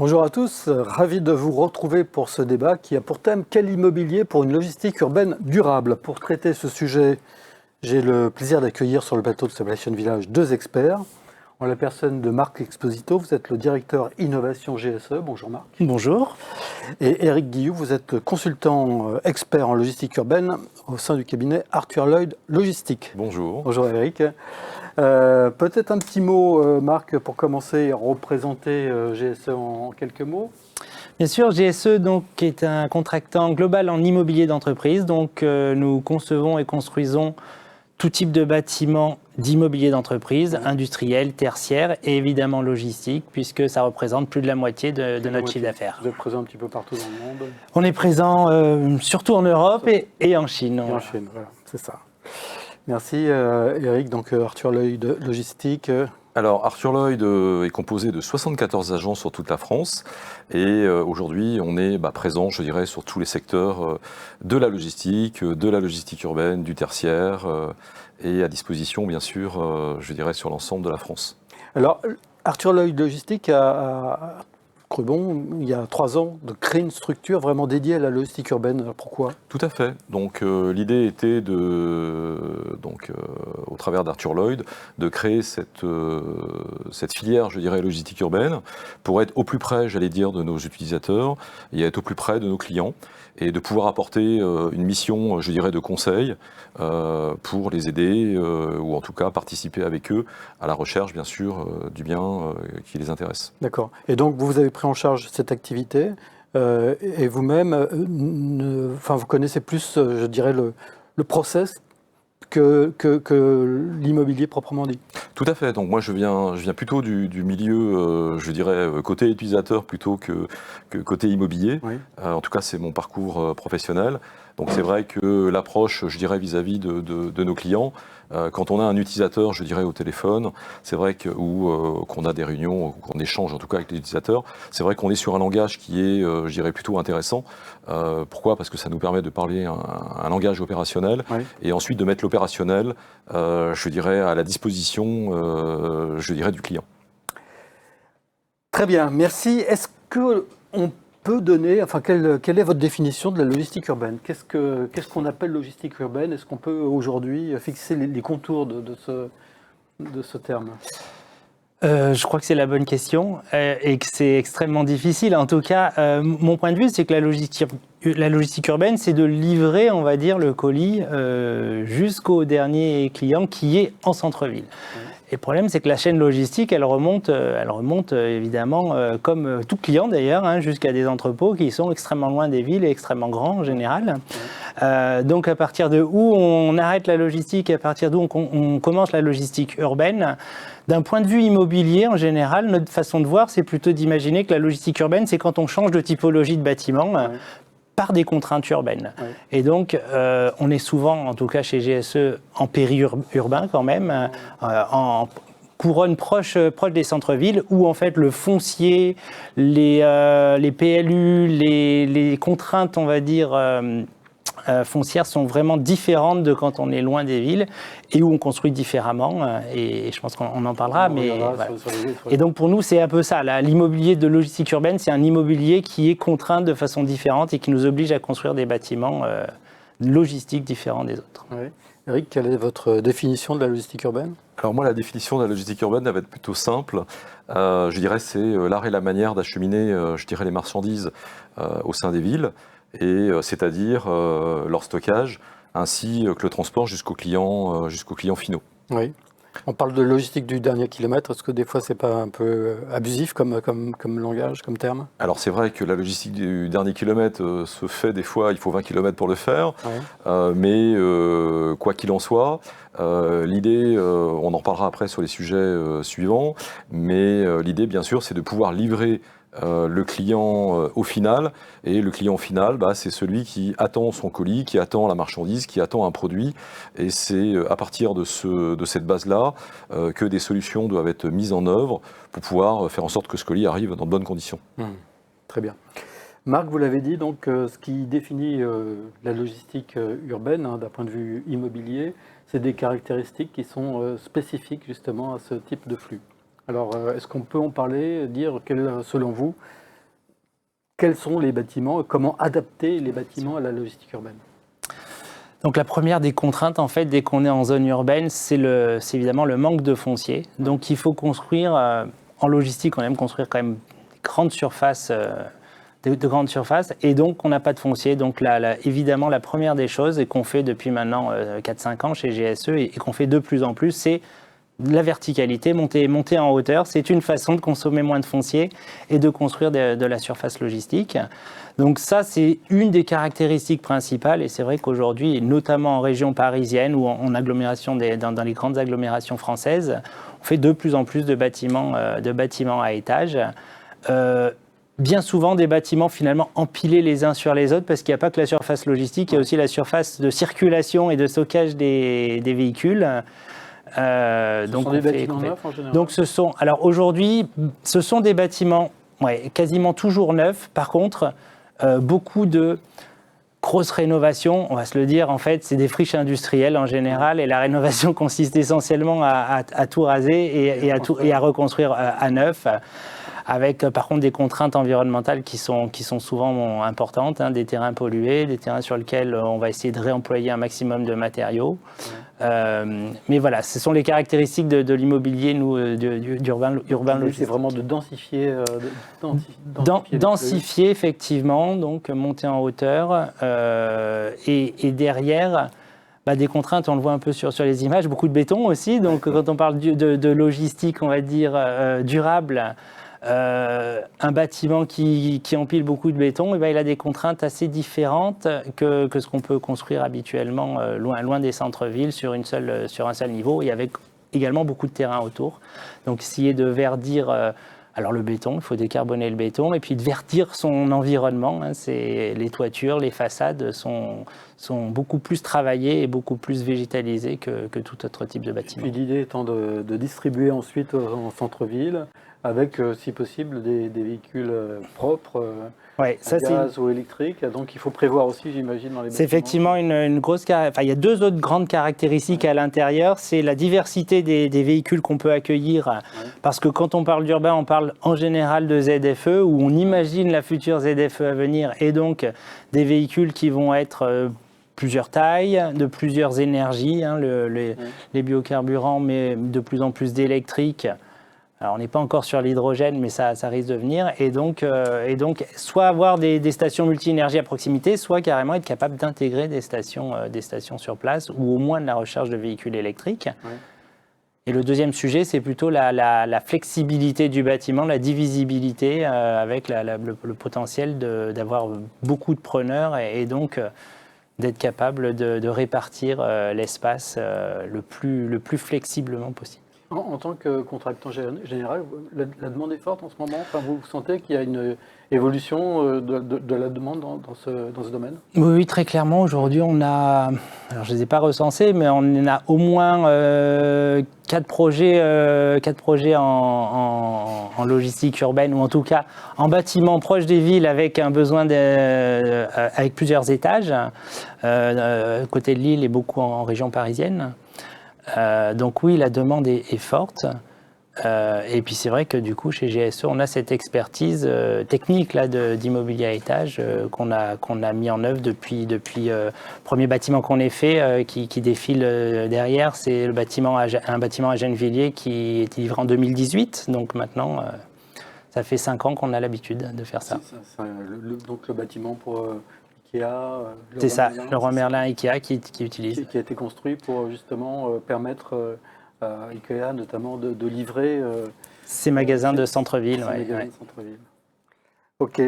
Bonjour à tous, ravi de vous retrouver pour ce débat qui a pour thème quel immobilier pour une logistique urbaine durable. Pour traiter ce sujet, j'ai le plaisir d'accueillir sur le plateau de Sublation Village deux experts. En la personne de Marc Exposito, vous êtes le directeur innovation GSE. Bonjour Marc. Bonjour. Et Eric Guilloux, vous êtes consultant expert en logistique urbaine au sein du cabinet Arthur Lloyd Logistique. Bonjour. Bonjour Eric. Peut-être un petit mot, Marc, pour commencer, représenter GSE en quelques mots. Bien sûr, GSE donc, est un contractant global en immobilier d'entreprise. Donc, nous concevons et construisons tout type de bâtiments d'immobilier d'entreprise, industriel, tertiaire et évidemment logistique, puisque ça représente plus de la moitié de notre chiffre d'affaires. Vous êtes présent un petit peu partout dans le monde. On est présent surtout en Europe et en Chine. Et en Chine, voilà, c'est ça. Merci Eric, donc Arthur Lloyd Logistique. Alors Arthur Lloyd est composé de 74 agents sur toute la France et aujourd'hui on est présent, je dirais, sur tous les secteurs de la logistique urbaine, du tertiaire et à disposition bien sûr, je dirais, sur l'ensemble de la France. Alors Arthur Lloyd Logistique a cru bon, il y a 3 ans, de créer une structure vraiment dédiée à la logistique urbaine. Alors pourquoi ? Tout à fait. Donc l'idée était au travers d'Arthur Lloyd, de créer cette filière, je dirais, logistique urbaine, pour être au plus près, j'allais dire, de nos utilisateurs, et être au plus près de nos clients, et de pouvoir apporter une mission, je dirais, de conseil pour les aider, ou en tout cas participer avec eux à la recherche, bien sûr, du bien qui les intéresse. D'accord. Et donc vous avez pris en charge cette activité, et vous-même, vous connaissez plus, je dirais, le process que l'immobilier proprement dit. Tout à fait. Donc moi je viens plutôt du milieu, je dirais, côté utilisateur plutôt que côté immobilier. Oui. En tout cas c'est mon parcours professionnel. Donc c'est vrai que l'approche, je dirais, vis-à-vis de nos clients, quand on a un utilisateur, je dirais, au téléphone, c'est vrai qu'on a des réunions, qu'on échange en tout cas avec les utilisateurs, c'est vrai qu'on est sur un langage qui est, je dirais, plutôt intéressant. Pourquoi ? Parce que ça nous permet de parler un langage opérationnel, oui, et ensuite de mettre l'opérationnel, je dirais, à la disposition, je dirais, du client. Très bien, merci. Est-ce qu'on peut donner, quelle est votre définition de la logistique urbaine ? Qu'est-ce qu'on appelle logistique urbaine ? Est-ce qu'on peut aujourd'hui fixer les contours de ce terme ? Je crois que c'est la bonne question et que c'est extrêmement difficile. En tout cas, mon point de vue, c'est que la logistique urbaine, c'est de livrer, on va dire, le colis jusqu'au dernier client qui est en centre-ville. Oui. Et le problème, c'est que la chaîne logistique, elle remonte évidemment, comme tout client d'ailleurs, jusqu'à des entrepôts qui sont extrêmement loin des villes et extrêmement grands en général. Donc à partir de où on arrête la logistique, à partir d'où on commence la logistique urbaine, d'un point de vue immobilier en général, notre façon de voir, c'est plutôt d'imaginer que la logistique urbaine, c'est quand on change de typologie de bâtiment. Oui. Par des contraintes urbaines. Oui. Et donc, on est souvent, en tout cas chez GSE, en périurbain quand même, en couronne proche des centres-villes, où en fait le foncier, les PLU, les contraintes, on va dire, foncières sont vraiment différentes de quand on est loin des villes et où on construit différemment, et je pense qu'on en parlera. Et donc pour nous, c'est un peu ça. L'immobilier de logistique urbaine, c'est un immobilier qui est contraint de façon différente et qui nous oblige à construire des bâtiments logistiques différents des autres. Oui. Eric, quelle est votre définition de la logistique urbaine ? Alors moi, la définition de la logistique urbaine, elle va être plutôt simple. Je dirais c'est l'art et la manière d'acheminer, je dirais, les marchandises au sein des villes, et c'est-à-dire leur stockage, ainsi que le transport jusqu'aux clients finaux. Oui. On parle de logistique du dernier kilomètre. Est-ce que des fois, c'est pas un peu abusif comme langage, comme terme ? Alors c'est vrai que la logistique du dernier kilomètre se fait des fois, il faut 20 km pour le faire, oui, mais quoi qu'il en soit, l'idée, on en reparlera après sur les sujets suivants, mais l'idée bien sûr c'est de pouvoir livrer le client au final, et le client final, c'est celui qui attend son colis, qui attend la marchandise, qui attend un produit, et c'est à partir de cette base-là que des solutions doivent être mises en œuvre pour pouvoir faire en sorte que ce colis arrive dans de bonnes conditions. Très bien. Marc, vous l'avez dit, donc ce qui définit la logistique urbaine d'un point de vue immobilier, c'est des caractéristiques qui sont spécifiques justement à ce type de flux. Alors, est-ce qu'on peut en parler, dire quelles, selon vous, quels sont les bâtiments, comment adapter les bâtiments à la logistique urbaine? Donc la première des contraintes, en fait, dès qu'on est en zone urbaine, c'est évidemment le manque de foncier. Donc il faut construire, en logistique, on aime construire quand même des grandes surfaces, de grandes surfaces, et donc on n'a pas de foncier. Donc évidemment, la première des choses, et qu'on fait depuis maintenant 4-5 ans chez GSE, et qu'on fait de plus en plus, c'est la verticalité, monter en hauteur. C'est une façon de consommer moins de foncier et de construire de la surface logistique. Donc ça, c'est une des caractéristiques principales, et c'est vrai qu'aujourd'hui, notamment en région parisienne ou en agglomération dans les grandes agglomérations françaises, on fait de plus en plus de bâtiments à étages. Bien souvent des bâtiments finalement empilés les uns sur les autres, parce qu'il n'y a pas que la surface logistique, il y a aussi la surface de circulation et de stockage des véhicules. Donc sont des bâtiments neufs en général. Donc alors aujourd'hui, ce sont des bâtiments quasiment toujours neufs. Par contre, beaucoup de grosses rénovations, on va se le dire, en fait, c'est des friches industrielles en général, et la rénovation consiste essentiellement à tout raser et à reconstruire à neuf, avec par contre des contraintes environnementales qui sont souvent importantes, des terrains pollués, des terrains sur lesquels on va essayer de réemployer un maximum de matériaux. Mais voilà, ce sont les caractéristiques de l'immobilier, d'urbain logistique. C'est vraiment de densifier. Densifier, effectivement, donc monter en hauteur. Et derrière, des contraintes, on le voit un peu sur les images, beaucoup de béton aussi. Donc quand on parle de logistique, on va dire, durable, un bâtiment qui empile beaucoup de béton, il a des contraintes assez différentes que ce qu'on peut construire habituellement loin des centres-villes sur un seul niveau, et avec également beaucoup de terrain autour. Donc essayer de verdir alors le béton, il faut décarboner le béton, et puis de verdir son environnement. Les toitures, les façades sont beaucoup plus travaillées et beaucoup plus végétalisées que tout autre type de bâtiment. Et puis l'idée étant de distribuer ensuite en centre-ville, avec, si possible, des véhicules propres, à gaz ou électriques. Donc il faut prévoir aussi, j'imagine, dans les bâtiments. C'est effectivement une grosse... il y a deux autres grandes caractéristiques à l'intérieur. C'est la diversité des véhicules qu'on peut accueillir. Parce que quand on parle d'urbain, on parle en général de ZFE, où on imagine la future ZFE à venir, et donc des véhicules qui vont être... plusieurs tailles, de plusieurs énergies, les biocarburants, mais de plus en plus d'électrique. Alors, on n'est pas encore sur l'hydrogène, mais ça risque de venir. Et donc soit avoir des stations multi-énergie à proximité, soit carrément être capable d'intégrer des stations sur place, ou au moins de la recharge de véhicules électriques. Ouais. Et le deuxième sujet, c'est plutôt la flexibilité du bâtiment, la divisibilité, avec le potentiel d'avoir beaucoup de preneurs, et donc d'être capable de répartir l'espace le plus flexiblement possible. En tant que contractant général, la demande est forte en ce moment. Enfin, vous sentez qu'il y a une évolution de la demande dans ce domaine? Oui, très clairement. Aujourd'hui, on a, alors je ne les ai pas recensés, mais on a au moins 4 projets en logistique urbaine, ou en tout cas en bâtiment proche des villes, avec un besoin avec plusieurs étages, côté de Lille et beaucoup en région parisienne. Donc oui, la demande est forte. Et puis c'est vrai que du coup, chez GSE, on a cette expertise technique d'immobilier à étage qu'on a mis en œuvre depuis le premier bâtiment qu'on ait fait, qui défile derrière. C'est un bâtiment à Gennevilliers qui est livré en 2018. Donc maintenant, ça fait 5 ans qu'on a l'habitude de faire ça. Donc le bâtiment pour... Ikea, c'est ça, Leroy Merlin Ikea qui utilise. Qui a été construit pour justement permettre à Ikea notamment de livrer ces magasins de centre-ville. Ok.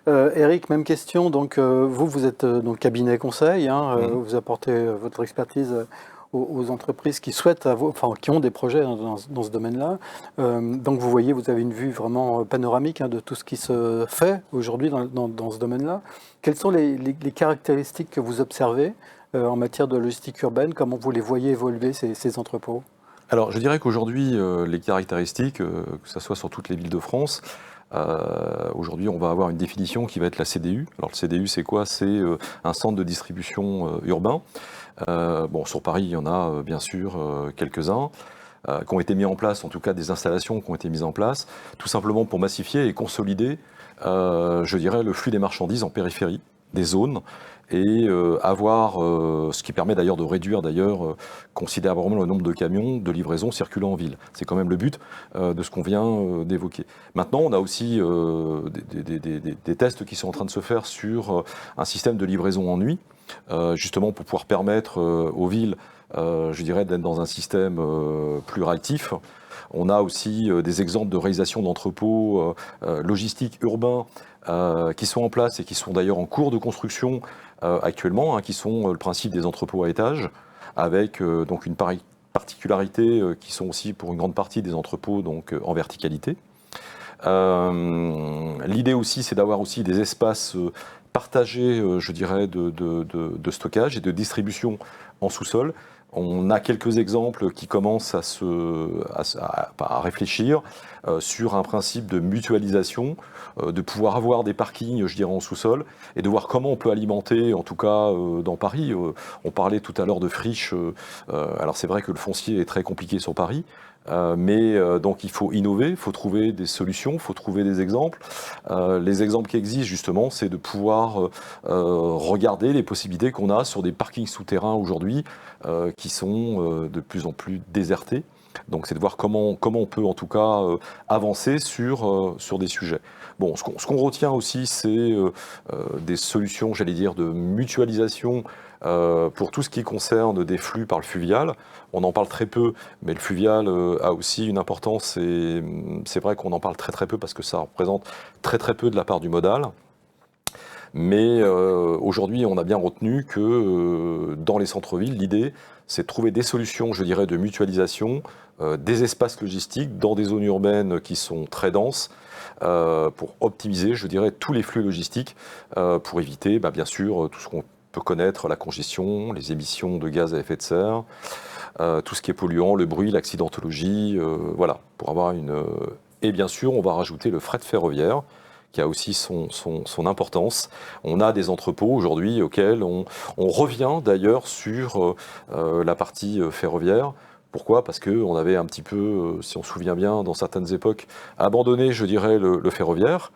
Eric, même question. Donc, vous êtes donc cabinet conseil, vous apportez votre expertise aux entreprises qui souhaitent qui ont des projets dans ce domaine-là. Donc vous voyez, vous avez une vue vraiment panoramique de tout ce qui se fait aujourd'hui dans ce domaine-là. Quelles sont les caractéristiques que vous observez en matière de logistique urbaine? Comment vous les voyez évoluer, ces entrepôts? Alors je dirais qu'aujourd'hui, les caractéristiques, que ce soit sur toutes les villes de France, aujourd'hui, on va avoir une définition qui va être la CDU. Alors le CDU, c'est quoi? C'est un centre de distribution urbain. Sur Paris, il y en a bien sûr quelques-uns. qui ont été mis en place, en tout cas des installations qui ont été mises en place, tout simplement pour massifier et consolider, je dirais, le flux des marchandises en périphérie des zones et avoir, ce qui permet d'ailleurs de réduire considérablement le nombre de camions de livraison circulant en ville. C'est quand même le but de ce qu'on vient d'évoquer. Maintenant, on a aussi des tests qui sont en train de se faire sur un système de livraison en nuit, justement pour pouvoir permettre aux villes, je dirais, d'être dans un système plus réactif. On a aussi des exemples de réalisation d'entrepôts logistiques urbains qui sont en place et qui sont d'ailleurs en cours de construction actuellement, qui sont le principe des entrepôts à étages, avec donc une particularité qui sont aussi pour une grande partie des entrepôts donc, en verticalité. L'idée aussi, c'est d'avoir aussi des espaces partagés, je dirais, de stockage et de distribution en sous-sol. On a quelques exemples qui commencent à réfléchir sur un principe de mutualisation, de pouvoir avoir des parkings, je dirais, en sous-sol, et de voir comment on peut alimenter, en tout cas dans Paris. On parlait tout à l'heure de friches. Alors c'est vrai que le foncier est très compliqué sur Paris. Mais donc il faut innover, il faut trouver des solutions, il faut trouver des exemples. Les exemples qui existent justement, c'est de pouvoir regarder les possibilités qu'on a sur des parkings souterrains aujourd'hui qui sont de plus en plus désertés. Donc c'est de voir comment on peut en tout cas avancer sur des sujets. Bon, ce qu'on retient aussi, c'est des solutions, j'allais dire, de mutualisation pour tout ce qui concerne des flux par le fluvial. On en parle très peu, mais le fluvial a aussi une importance et c'est vrai qu'on en parle très très peu parce que ça représente très très peu de la part du modal. Mais aujourd'hui, on a bien retenu que dans les centres-villes, l'idée, c'est de trouver des solutions, je dirais, de mutualisation, des espaces logistiques dans des zones urbaines qui sont très denses, pour optimiser, je dirais, tous les flux logistiques, pour éviter, bien sûr, tout ce qu'on peut connaître, la congestion, les émissions de gaz à effet de serre, tout ce qui est polluant, le bruit, l'accidentologie, voilà, pour avoir une... Et bien sûr, on va rajouter le fret ferroviaire, qui a aussi son importance. On a des entrepôts aujourd'hui auxquels on revient d'ailleurs sur la partie ferroviaire. Pourquoi ? Parce qu'on avait un petit peu, si on se souvient bien, dans certaines époques, abandonné, je dirais, le ferroviaire.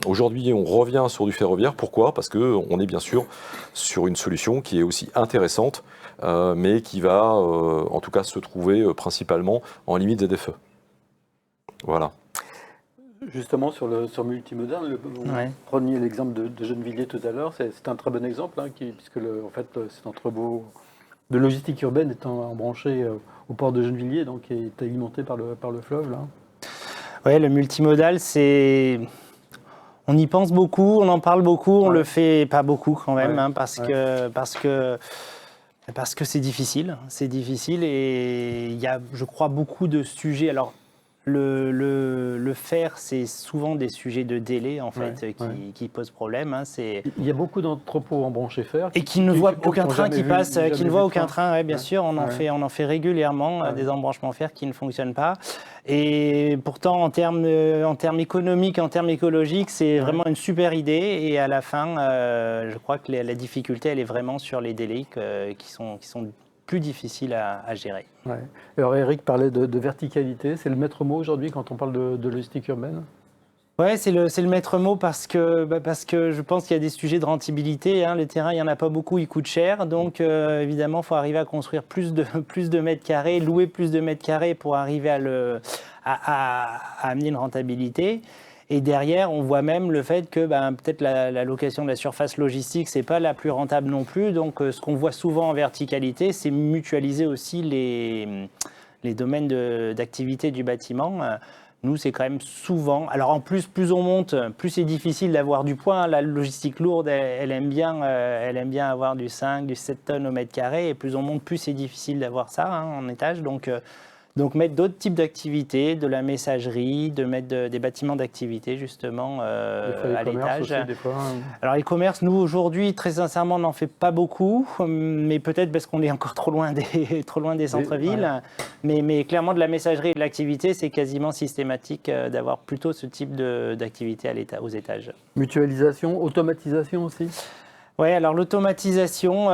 Aujourd'hui, on revient sur du ferroviaire. Pourquoi ? Parce qu'on est bien sûr sur une solution qui est aussi intéressante, mais qui va en tout cas se trouver principalement en limite ZFE. Voilà. Justement, sur multimodal, vous preniez l'exemple de Gennevilliers tout à l'heure, c'est un très bon exemple, puisque en fait, cet entrepôt de logistique urbaine est embranché au port de Gennevilliers, donc est alimenté par le fleuve. Oui, le multimodal, on y pense beaucoup, on en parle beaucoup, on le fait pas beaucoup quand même, parce que c'est difficile. C'est difficile et il y a, je crois, beaucoup de sujets. Alors, le faire, c'est souvent des sujets de délai en fait qui posent problème. Il y a beaucoup d'entrepôts embranchés fer et qui ne voient aucun train qui passe, qui ne voient aucun train. Bien sûr, on en fait régulièrement des embranchements fer qui ne fonctionnent pas. Et pourtant, en termes économiques, en termes écologiques, c'est vraiment une super idée. Et à la fin, je crois que la difficulté, elle est vraiment sur les délais qui sont plus difficile à gérer. Ouais. Alors Eric parlait de verticalité, c'est le maître mot aujourd'hui quand on parle de logistique urbaine ? Oui, c'est le maître mot parce que je pense qu'il y a des sujets de rentabilité. Le terrain, il n'y en a pas beaucoup, il coûte cher. Donc évidemment, il faut arriver à construire plus de mètres carrés, louer plus de mètres carrés pour arriver à amener une rentabilité. Et derrière, on voit même le fait que peut-être la location de la surface logistique, ce n'est pas la plus rentable non plus. Donc, ce qu'on voit souvent en verticalité, c'est mutualiser aussi les domaines d'activité du bâtiment. Nous, c'est quand même souvent... Alors, en plus on monte, plus c'est difficile d'avoir du poids. La logistique lourde, elle aime bien avoir du 5, du 7 tonnes au mètre carré. Et plus on monte, plus c'est difficile d'avoir ça en étage. Donc mettre d'autres types d'activités, de la messagerie, de mettre des bâtiments d'activité justement à l'étage. Alors les commerces, nous aujourd'hui, très sincèrement, on n'en fait pas beaucoup, mais peut-être parce qu'on est encore trop loin des centres-villes. Mais clairement, de la messagerie et de l'activité, c'est quasiment systématique d'avoir plutôt ce type d'activité aux étages. Mutualisation, automatisation aussi ? Oui, alors l'automatisation,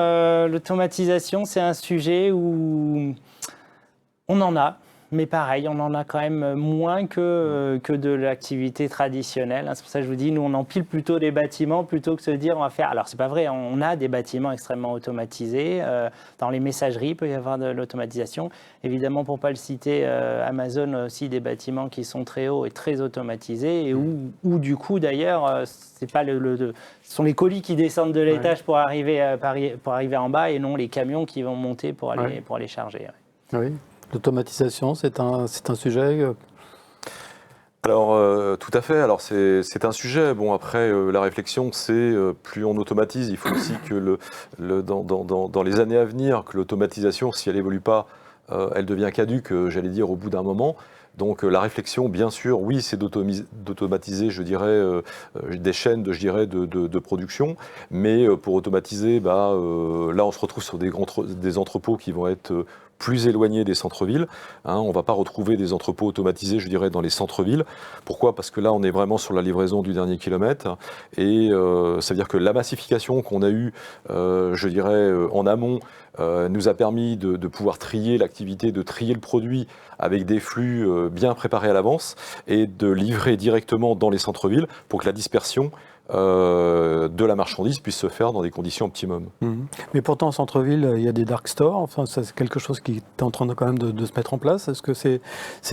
c'est un sujet où... On en a, mais pareil, on en a quand même moins que de l'activité traditionnelle. C'est pour ça que je vous dis, nous, on empile plutôt des bâtiments plutôt que de se dire on va faire. Alors, c'est pas vrai, on a des bâtiments extrêmement automatisés. Dans les messageries, il peut y avoir de l'automatisation. Évidemment, pour ne pas le citer, Amazon aussi des bâtiments qui sont très hauts et très automatisés, et où du coup, d'ailleurs, c'est pas ce sont les colis qui descendent de l'étage pour arriver en bas et non les camions qui vont monter pour aller charger. Oui. L'automatisation, c'est un sujet. Alors, tout à fait. Alors, c'est un sujet. Bon, après, la réflexion, c'est plus on automatise, il faut aussi que dans les années à venir, que l'automatisation, si elle évolue pas, elle devient caduque, j'allais dire, au bout d'un moment. Donc, la réflexion, bien sûr, oui, c'est d'automatiser, je dirais, des chaînes, de production. Mais pour automatiser, là, on se retrouve sur des entrepôts qui vont être plus éloignés des centres-villes. On ne va pas retrouver des entrepôts automatisés, je dirais, dans les centres-villes. Pourquoi ? Parce que là, on est vraiment sur la livraison du dernier kilomètre. Et ça veut dire que la massification qu'on a eue, je dirais, en amont, nous a permis de pouvoir trier l'activité, de trier le produit avec des flux bien préparés à l'avance et de livrer directement dans les centres-villes pour que la dispersion de la marchandise puisse se faire dans des conditions optimum. Mais pourtant, en centre-ville, il y a des dark stores. Enfin, c'est quelque chose qui est en train de se mettre en place. Est-ce que c'est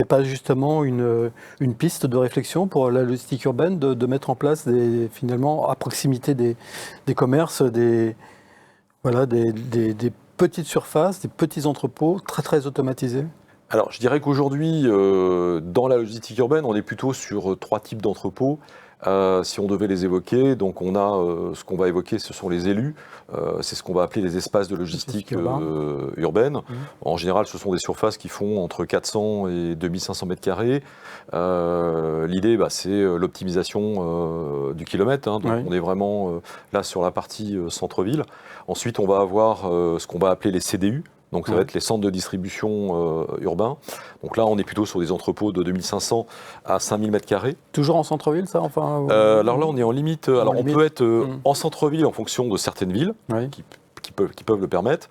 pas justement une piste de réflexion pour la logistique urbaine de mettre en place finalement à proximité des commerces, des petites surfaces, des petits entrepôts très très automatisés? Alors, je dirais qu'aujourd'hui, dans la logistique urbaine, on est plutôt sur 3 types d'entrepôts. Si on devait les évoquer, donc on a ce qu'on va évoquer, ce sont les élus, c'est ce qu'on va appeler les espaces de logistique urbaine. En général, ce sont des surfaces qui font entre 400 et 2500 mètres carrés. L'idée, c'est l'optimisation du kilomètre, donc on est vraiment là sur la partie centre-ville. Ensuite, on va avoir ce qu'on va appeler les CDU. Donc ça va être les centres de distribution urbains. Donc là, on est plutôt sur des entrepôts de 2500 à 5000 m². Toujours en centre-ville, ça enfin, alors là, on est en limite. Alors on peut être en centre-ville en fonction de certaines villes qui peuvent le permettre.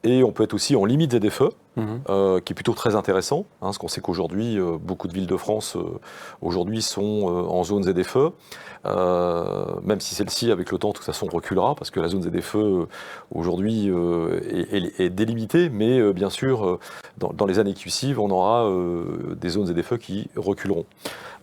Et on peut être aussi en limite ZFE, qui est plutôt très intéressant, parce qu'on sait qu'aujourd'hui, beaucoup de villes de France aujourd'hui sont en zone ZFE, même si celle-ci, avec le temps, de toute façon, reculera, parce que la zone ZFE, aujourd'hui, est délimitée, mais bien sûr, dans les années qui suivent, on aura des zones ZFE qui reculeront.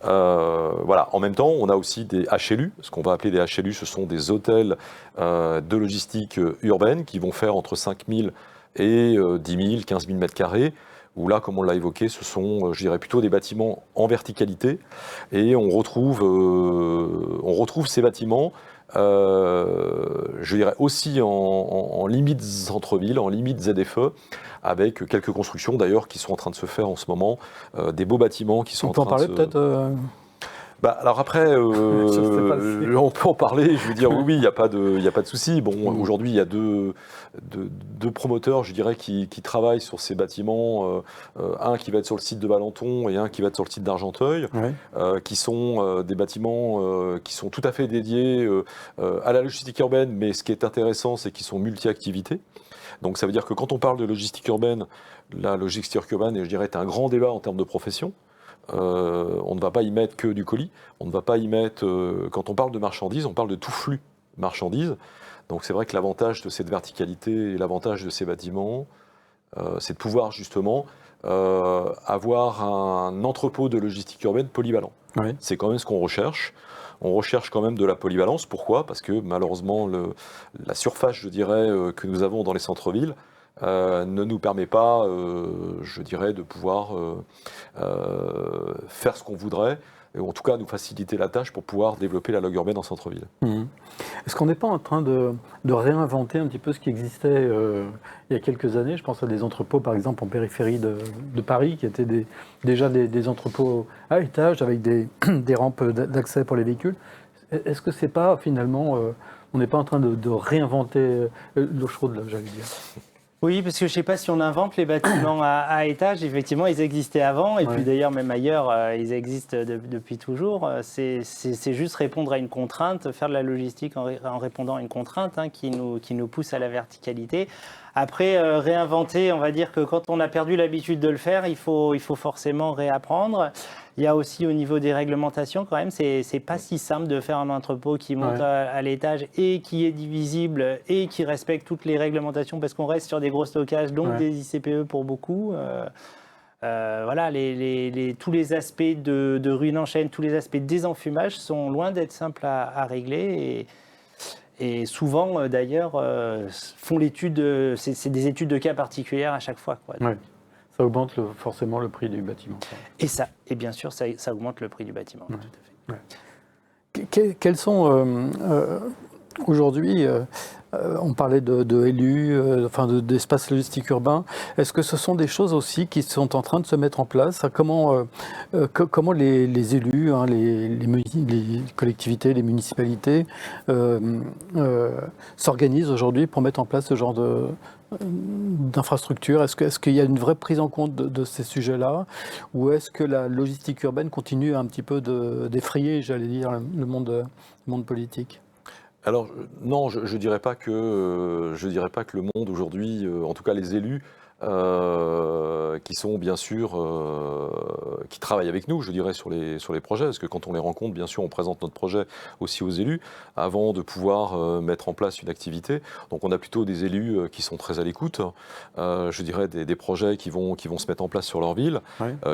Voilà. En même temps, on a aussi des HLU. Ce qu'on va appeler des HLU, ce sont des hôtels de logistique urbaine qui vont faire entre 5000 et 10 000, 15 000 m², où là, comme on l'a évoqué, ce sont, je dirais, plutôt des bâtiments en verticalité, et on retrouve ces bâtiments, je dirais, aussi en limite centre-ville, en limite ZFE, avec quelques constructions d'ailleurs qui sont en train de se faire en ce moment, des beaux bâtiments qui sont en train de se... On peut en parler peut-être alors après, on peut en parler, je veux dire, oui, il n'y a pas de souci. Bon, aujourd'hui, il y a deux promoteurs, je dirais, qui travaillent sur ces bâtiments, un qui va être sur le site de Valenton et un qui va être sur le site d'Argenteuil, qui sont des bâtiments qui sont tout à fait dédiés à la logistique urbaine, mais ce qui est intéressant, c'est qu'ils sont multi-activités. Donc ça veut dire que quand on parle de logistique urbaine, la logistique urbaine, je dirais, est un grand débat en termes de profession. On ne va pas y mettre que du colis, on ne va pas y mettre, quand on parle de marchandises, on parle de tout flux marchandises. Donc c'est vrai que l'avantage de cette verticalité et l'avantage de ces bâtiments, c'est de pouvoir justement avoir un entrepôt de logistique urbaine polyvalent. C'est quand même ce qu'on recherche. On recherche quand même de la polyvalence. Pourquoi ? Parce que malheureusement, la surface, je dirais, que nous avons dans les centres-villes, ne nous permet pas, je dirais, de pouvoir faire ce qu'on voudrait, et en tout cas nous faciliter la tâche pour pouvoir développer la log urbaine en centre-ville. Est-ce qu'on n'est pas en train de réinventer un petit peu ce qui existait il y a quelques années ? Je pense à des entrepôts, par exemple, en périphérie de Paris, qui étaient déjà des entrepôts à étage, avec des rampes d'accès pour les véhicules. Est-ce que c'est pas, finalement, on n'est pas en train de réinventer l'eau chaude, là, j'allais dire ? Oui, parce que je ne sais pas si on invente les bâtiments à étage. Effectivement, ils existaient avant. Et puis d'ailleurs, même ailleurs, ils existent depuis toujours. C'est juste répondre à une contrainte, faire de la logistique en répondant à une contrainte qui nous pousse à la verticalité. Après, réinventer, on va dire que quand on a perdu l'habitude de le faire, il faut forcément réapprendre. Il y a aussi au niveau des réglementations, quand même, c'est pas si simple de faire un entrepôt qui monte à l'étage et qui est divisible et qui respecte toutes les réglementations parce qu'on reste sur des gros stockages, donc des ICPE pour beaucoup. Voilà, tous les aspects de ruine en chaîne, tous les aspects de désenfumage sont loin d'être simples à régler. Et souvent, d'ailleurs, font l'étude, c'est des études de cas particulières à chaque fois, quoi. Ouais. Ça augmente forcément le prix du bâtiment. Et bien sûr, ça augmente le prix du bâtiment, tout à fait. Ouais. Quels sont, aujourd'hui, on parlait de LU, d'espace logistique urbain. Est-ce que ce sont des choses aussi qui sont en train de se mettre en place? Comment les élus, les collectivités, les municipalités s'organisent aujourd'hui pour mettre en place ce genre d'infrastructures? Est-ce qu'il y a une vraie prise en compte de ces sujets-là? Ou est-ce que la logistique urbaine continue un petit peu d'effrayer, j'allais dire, le monde politique? Alors non, je dirais pas que le monde aujourd'hui, en tout cas les élus, qui sont bien sûr, qui travaillent avec nous, je dirais sur les projets, parce que quand on les rencontre, bien sûr, on présente notre projet aussi aux élus avant de pouvoir mettre en place une activité. Donc on a plutôt des élus qui sont très à l'écoute, je dirais des projets qui vont se mettre en place sur leur ville.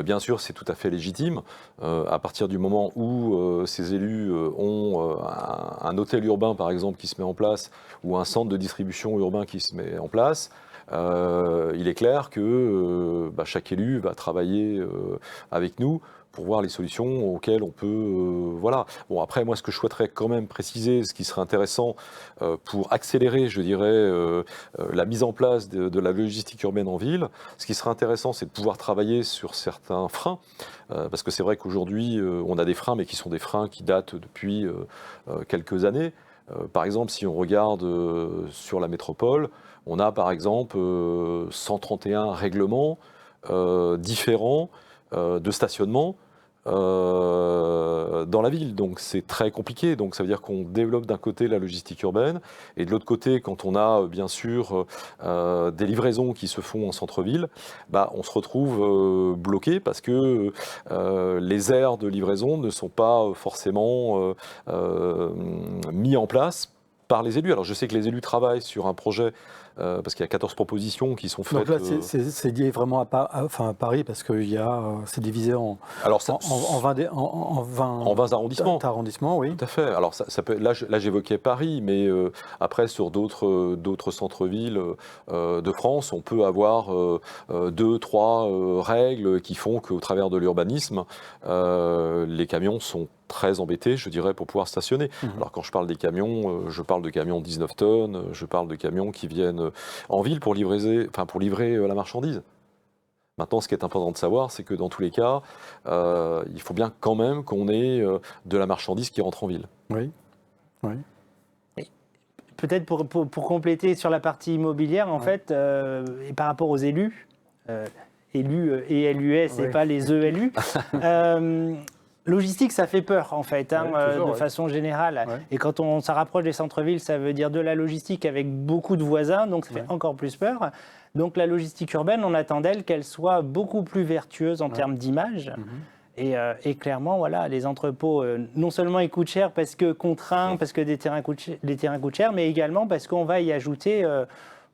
Bien sûr, c'est tout à fait légitime. À partir du moment où ces élus ont un hôtel urbain, par exemple, qui se met en place, ou un centre de distribution urbain qui se met en place, il est clair que chaque élu va travailler avec nous pour voir les solutions auxquelles on peut... voilà. Bon, après, moi, ce que je souhaiterais quand même préciser, ce qui serait intéressant pour accélérer, je dirais, la mise en place de la logistique urbaine en ville, ce qui serait intéressant, c'est de pouvoir travailler sur certains freins, parce que c'est vrai qu'aujourd'hui, on a des freins, mais qui sont des freins qui datent depuis quelques années. Par exemple, si on regarde sur la métropole, on a par exemple 131 règlements différents de stationnement dans la ville. Donc c'est très compliqué. Donc ça veut dire qu'on développe d'un côté la logistique urbaine et de l'autre côté, quand on a bien sûr des livraisons qui se font en centre-ville, on se retrouve bloqué parce que les aires de livraison ne sont pas forcément mis en place par les élus. Alors je sais que les élus travaillent sur un projet parce qu'il y a 14 propositions qui sont faites. Donc là, c'est lié vraiment à Paris, parce que c'est divisé en 20 arrondissements. Oui. Tout à fait. Alors ça peut, là j'évoquais Paris, mais après sur d'autres centres-villes de France, on peut avoir 2-3 règles qui font qu'au travers de l'urbanisme, les camions sont très embêtés, je dirais, pour pouvoir stationner. Alors quand je parle des camions, je parle de camions de 19 tonnes, je parle de camions qui viennent en ville pour livrer la marchandise. Maintenant, ce qui est important de savoir, c'est que dans tous les cas, il faut bien quand même qu'on ait de la marchandise qui rentre en ville. Oui. Peut-être pour compléter sur la partie immobilière, en fait, et par rapport aux élus, élus et LUS et pas les ELU, logistique, ça fait peur, en fait, de façon générale. Ouais. Et quand on s'en rapproche des centres-villes, ça veut dire de la logistique avec beaucoup de voisins, donc ça fait encore plus peur. Donc la logistique urbaine, on attend d'elle qu'elle soit beaucoup plus vertueuse en termes d'image. Et clairement, voilà, les entrepôts, non seulement ils coûtent cher parce que contraints, parce que les terrains coûtent cher, mais également parce qu'on va y ajouter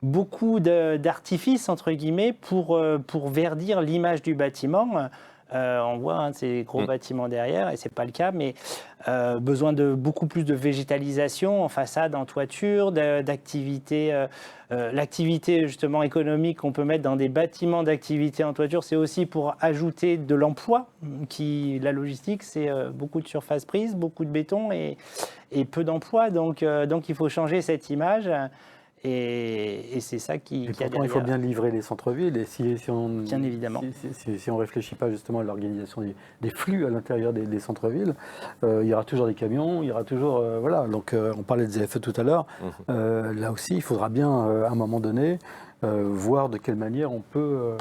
beaucoup d'artifices, entre guillemets, pour verdir l'image du bâtiment. On voit ces gros bâtiments derrière, et ce n'est pas le cas, mais besoin de beaucoup plus de végétalisation en façade, en toiture, d'activité. L'activité justement économique qu'on peut mettre dans des bâtiments d'activité en toiture, c'est aussi pour ajouter de l'emploi. La logistique, c'est beaucoup de surface prise, beaucoup de béton et peu d'emplois. Donc il faut changer cette image. Et c'est ça qui a derrière. Il faut bien livrer les centres-villes. Et bien évidemment. Si on ne réfléchit pas justement à l'organisation des flux à l'intérieur des centres-villes, il y aura toujours des camions, il y aura toujours... voilà. Donc on parlait des ZFE tout à l'heure. Là aussi, il faudra bien, à un moment donné, voir de quelle manière on peut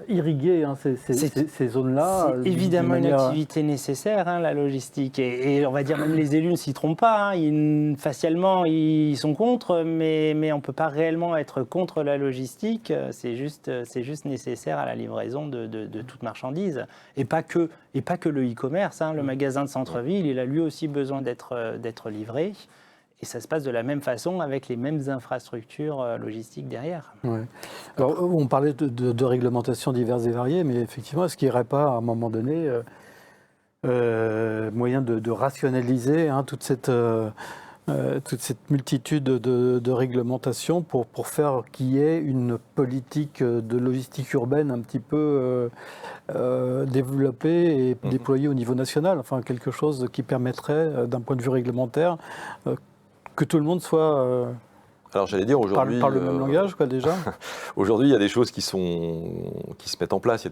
irriguer ces zones-là. C'est évidemment une activité nécessaire, la logistique. Et on va dire même les élus ne s'y trompent pas. Facialement, ils sont contre, mais on ne peut pas réellement être contre la logistique. C'est juste nécessaire à la livraison de toute marchandise. Et pas que le e-commerce. Le magasin de centre-ville, il a lui aussi besoin d'être livré. Et ça se passe de la même façon avec les mêmes infrastructures logistiques derrière. Ouais. Alors, on parlait de réglementations diverses et variées, mais effectivement, est-ce qu'il n'y aurait pas, à un moment donné, moyen de rationaliser toute cette multitude de réglementations pour faire qu'il y ait une politique de logistique urbaine un petit peu développée et déployée au niveau national, enfin quelque chose qui permettrait, d'un point de vue réglementaire, que tout le monde soit Alors j'allais dire aujourd'hui parle le même langage, quoi, déjà. Aujourd'hui, il y a des choses qui se mettent en place,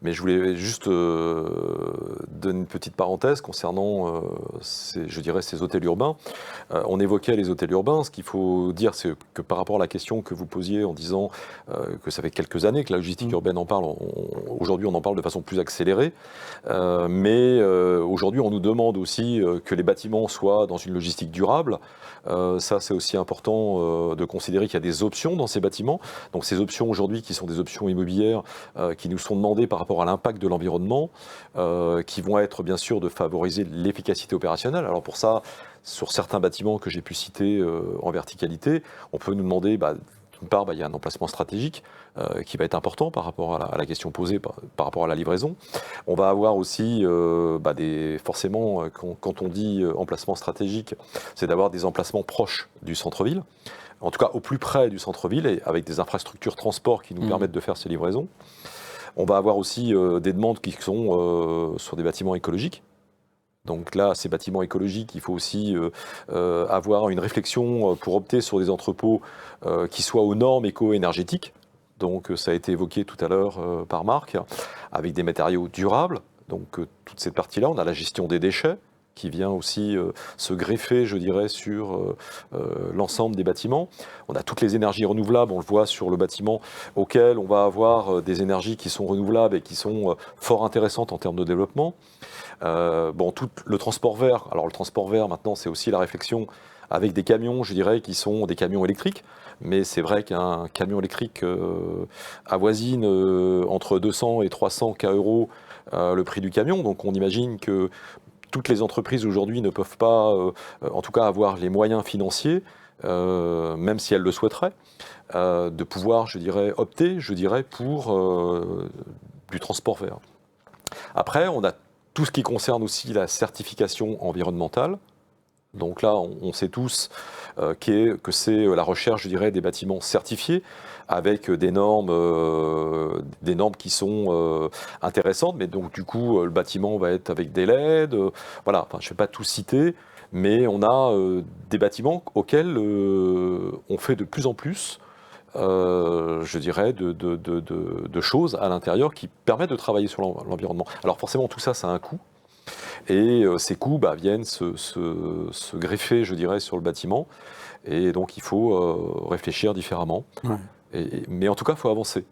mais je voulais juste donner une petite parenthèse concernant, ces hôtels urbains. On évoquait les hôtels urbains. Ce qu'il faut dire, c'est que par rapport à la question que vous posiez en disant que ça fait quelques années que la logistique urbaine en parle, aujourd'hui on en parle de façon plus accélérée, mais aujourd'hui on nous demande aussi que les bâtiments soient dans une logistique durable. Ça, c'est aussi important de considérer qu'il y a des options dans ces bâtiments. Donc ces options aujourd'hui qui sont des options immobilières qui nous sont demandées par rapport à l'impact de l'environnement, qui vont être bien sûr de favoriser l'efficacité opérationnelle. Alors pour ça, sur certains bâtiments que j'ai pu citer en verticalité, on peut nous demander, d'une part, il y a un emplacement stratégique qui va être important par rapport à la question posée, par rapport à la livraison. On va avoir aussi, forcément, quand on dit emplacement stratégique, c'est d'avoir des emplacements proches du centre-ville, en tout cas au plus près du centre-ville, et avec des infrastructures transport qui nous permettent de faire ces livraisons. On va avoir aussi des demandes qui sont sur des bâtiments écologiques. Donc là, ces bâtiments écologiques, il faut aussi avoir une réflexion pour opter sur des entrepôts qui soient aux normes éco-énergétiques. Donc ça a été évoqué tout à l'heure par Marc, avec des matériaux durables. Donc toute cette partie-là, on a la gestion des déchets qui vient aussi se greffer, je dirais, sur l'ensemble des bâtiments. On a toutes les énergies renouvelables, on le voit sur le bâtiment, auquel on va avoir des énergies qui sont renouvelables et qui sont fort intéressantes en termes de développement. Tout le transport vert. Alors le transport vert, maintenant, c'est aussi la réflexion avec des camions, je dirais, qui sont des camions électriques. Mais c'est vrai qu'un camion électrique avoisine entre 200 et 300 € le prix du camion. Donc on imagine que toutes les entreprises aujourd'hui ne peuvent pas, en tout cas, avoir les moyens financiers, même si elles le souhaiteraient, de pouvoir, opter, pour du transport vert. Après, on a tout ce qui concerne aussi la certification environnementale. Donc là, on sait tous que c'est la recherche, des bâtiments certifiés avec des normes qui sont intéressantes. Mais donc du coup, le bâtiment va être avec des LED. Voilà, je ne vais pas tout citer, mais on a des bâtiments auxquels on fait de plus en plus, de choses à l'intérieur qui permettent de travailler sur l'environnement. Alors forcément, tout ça, ça a un coût. Et ces coûts viennent se greffer, sur le bâtiment. Et donc, il faut réfléchir différemment. Ouais. Mais en tout cas, il faut avancer.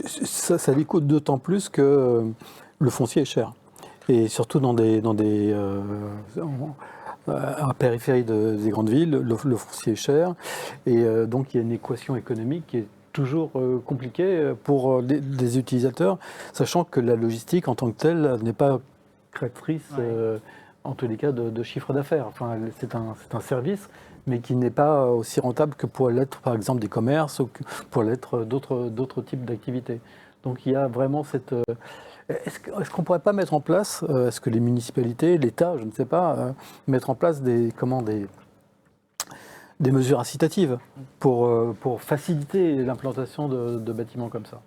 Ça lui coûte d'autant plus que le foncier est cher. Et surtout à la périphérie des grandes villes, le foncier est cher. Et donc, il y a une équation économique qui est toujours compliquée pour les utilisateurs, sachant que la logistique en tant que telle n'est pas créatrice, en tous les cas, de chiffre d'affaires. Enfin, c'est un service, mais qui n'est pas aussi rentable que pourrait l'être, par exemple, des commerces ou pour l'être d'autres types d'activités. Donc il y a vraiment cette... Est-ce qu'on ne pourrait pas mettre en place, est-ce que les municipalités, l'État, je ne sais pas, mettre en place des mesures incitatives pour faciliter l'implantation de bâtiments comme ça ?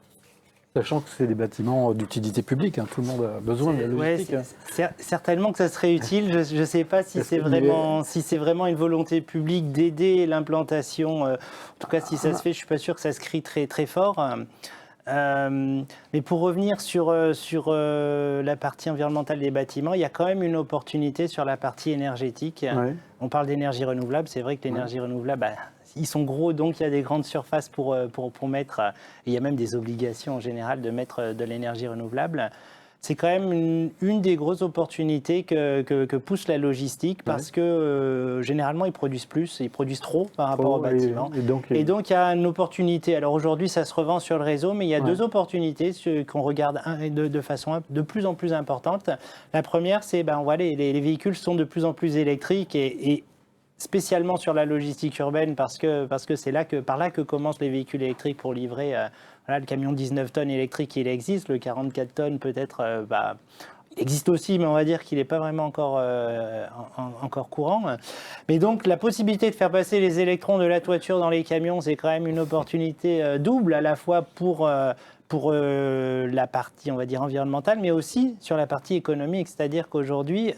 Sachant que c'est des bâtiments d'utilité publique, tout le monde a besoin de la logistique. Certainement que ça serait utile. Je ne sais pas si c'est vraiment une volonté publique d'aider l'implantation. En tout cas, si ça se fait, je ne suis pas sûr que ça se crie très, très fort. Mais pour revenir sur la partie environnementale des bâtiments, il y a quand même une opportunité sur la partie énergétique. Ouais. On parle d'énergie renouvelable, c'est vrai que l'énergie renouvelable, ils sont gros, donc il y a des grandes surfaces pour mettre, et il y a même des obligations en général de mettre de l'énergie renouvelable. C'est quand même une des grosses opportunités que pousse la logistique parce que généralement ils produisent plus, ils produisent trop par rapport aux bâtiments. Et donc il y a une opportunité. Alors aujourd'hui ça se revend sur le réseau, mais il y a deux opportunités qu'on regarde de façon de plus en plus importante. La première, c'est les véhicules sont de plus en plus électriques et spécialement sur la logistique urbaine parce que c'est par là que commencent les véhicules électriques pour livrer. Le camion 19 tonnes électrique, il existe. Le 44 tonnes, peut-être, il existe aussi, mais on va dire qu'il n'est pas vraiment encore courant. Mais donc, la possibilité de faire passer les électrons de la toiture dans les camions, c'est quand même une opportunité double, à la fois pour la partie, on va dire, environnementale, mais aussi sur la partie économique. C'est-à-dire qu'aujourd'hui,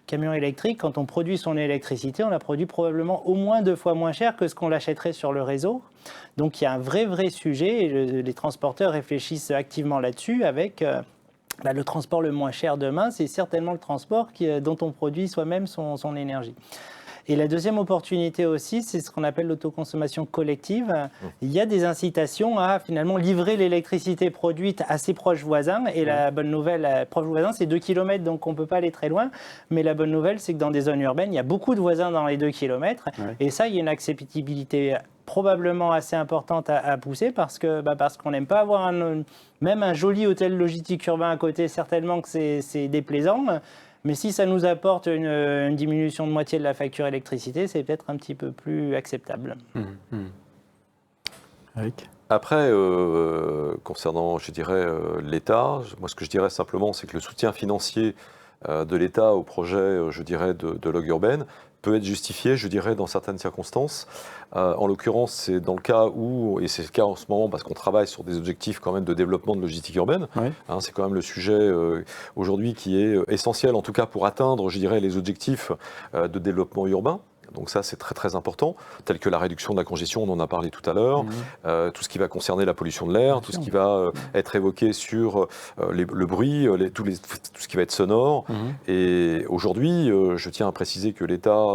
camion électrique, quand on produit son électricité, on la produit probablement au moins 2 fois moins cher que ce qu'on l'achèterait sur le réseau. Donc il y a un vrai sujet et les transporteurs réfléchissent activement là-dessus avec le transport le moins cher demain, c'est certainement le transport dont on produit soi-même son énergie. Et la deuxième opportunité aussi, c'est ce qu'on appelle l'autoconsommation collective. Il y a des incitations à finalement livrer l'électricité produite à ses proches voisins. Et la bonne nouvelle, proches voisins, c'est 2 km, donc on ne peut pas aller très loin. Mais la bonne nouvelle, c'est que dans des zones urbaines, il y a beaucoup de voisins dans les 2 km. Et ça, il y a une acceptabilité probablement assez importante à pousser parce qu'on n'aime pas avoir même un joli hôtel logistique urbain à côté, certainement que c'est déplaisant. Mais si ça nous apporte une diminution de moitié de la facture électricité, c'est peut-être un petit peu plus acceptable. Eric ? Après, concernant, je dirais, l'État, moi ce que je dirais simplement, c'est que le soutien financier de l'État au projet, je dirais, de log urbaine peut être justifié, je dirais, dans certaines circonstances. En l'occurrence, c'est dans le cas où, et c'est le cas en ce moment parce qu'on travaille sur des objectifs quand même de développement de logistique urbaine, c'est quand même le sujet aujourd'hui qui est essentiel, en tout cas pour atteindre, je dirais, les objectifs de développement urbain. Donc ça, c'est très important, tel que la réduction de la congestion, on en a parlé tout à l'heure, tout ce qui va concerner la pollution de l'air, tout ce qui va être évoqué sur le bruit, tout ce qui va être sonore. Et aujourd'hui, je tiens à préciser que l'État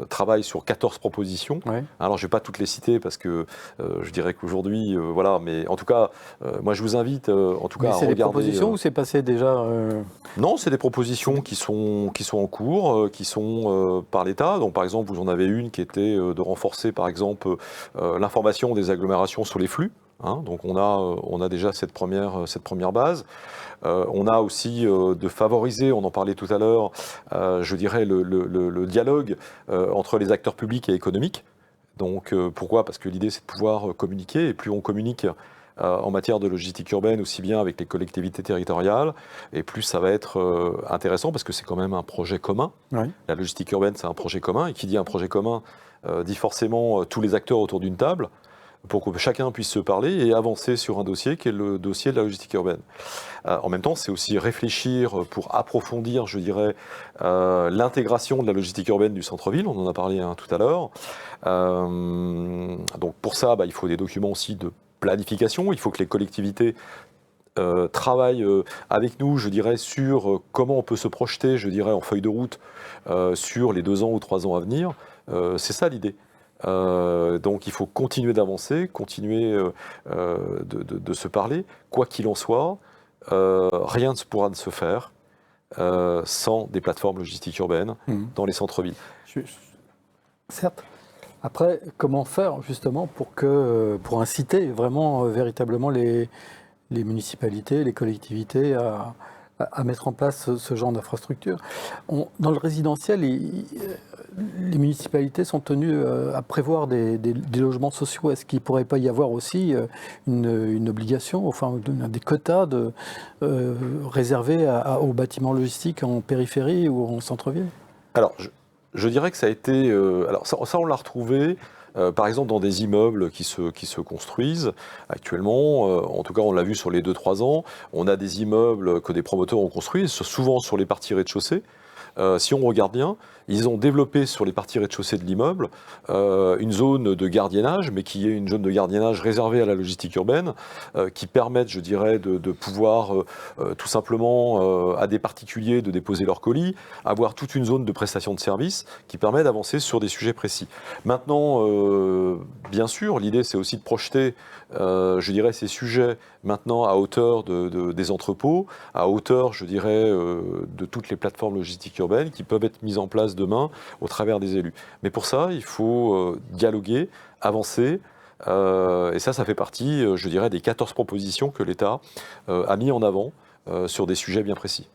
travaille sur 14 propositions. Alors, je ne vais pas toutes les citer parce que je dirais qu'aujourd'hui, voilà, mais en tout cas, moi, je vous invite en tout cas à regarder... C'est des propositions ou c'est passé déjà Non, c'est des propositions qui sont en cours, qui sont par l'État. Donc, par exemple, vous en avez une qui était de renforcer, par exemple, l'information des agglomérations sur les flux. Donc, on a déjà cette première base. On a aussi de favoriser, on en parlait tout à l'heure, je dirais le dialogue entre les acteurs publics et économiques. Donc, pourquoi ? Parce que l'idée, c'est de pouvoir communiquer. Et plus on communique en matière de logistique urbaine, aussi bien avec les collectivités territoriales, et plus ça va être intéressant parce que c'est quand même un projet commun. La logistique urbaine, c'est un projet commun, et qui dit un projet commun dit forcément tous les acteurs autour d'une table, pour que chacun puisse se parler et avancer sur un dossier qui est le dossier de la logistique urbaine. En même temps, c'est aussi réfléchir pour approfondir, je dirais, l'intégration de la logistique urbaine du centre-ville, on en a parlé tout à l'heure. Donc pour ça, il faut des documents aussi de planification, il faut que les collectivités travaillent avec nous, je dirais, sur comment on peut se projeter, je dirais, en feuille de route sur les 2 ans ou 3 ans à venir. C'est ça l'idée. Donc il faut continuer d'avancer, continuer de se parler, quoi qu'il en soit. Rien ne pourra se faire sans des plateformes logistiques urbaines dans les centres-villes. Certes. Après, comment faire justement pour inciter vraiment véritablement les municipalités, les collectivités à mettre en place ce genre d'infrastructure. Dans le résidentiel, les municipalités sont tenues à prévoir des logements sociaux. Est-ce qu'il ne pourrait pas y avoir aussi une obligation, enfin des quotas réservés aux bâtiments logistiques en périphérie ou en centre-ville ? Alors, je dirais que ça a été... alors ça, on l'a retrouvé, par exemple, dans des immeubles qui se construisent actuellement. En tout cas, on l'a vu sur les 2-3 ans. On a des immeubles que des promoteurs ont construits, souvent sur les parties rez-de-chaussée. si on regarde bien, ils ont développé sur les parties rez-de-chaussée de l'immeuble une zone de gardiennage, mais qui est une zone de gardiennage réservée à la logistique urbaine, qui permettent, je dirais, de pouvoir tout simplement à des particuliers de déposer leurs colis, avoir toute une zone de prestation de services qui permet d'avancer sur des sujets précis. Maintenant, bien sûr, l'idée c'est aussi de projeter, je dirais, ces sujets maintenant à hauteur des entrepôts, à hauteur, je dirais, de toutes les plateformes logistiques urbaines qui peuvent être mises en place demain au travers des élus. Mais pour ça, il faut dialoguer, avancer, et ça fait partie, je dirais, des 14 propositions que l'État a mis en avant sur des sujets bien précis.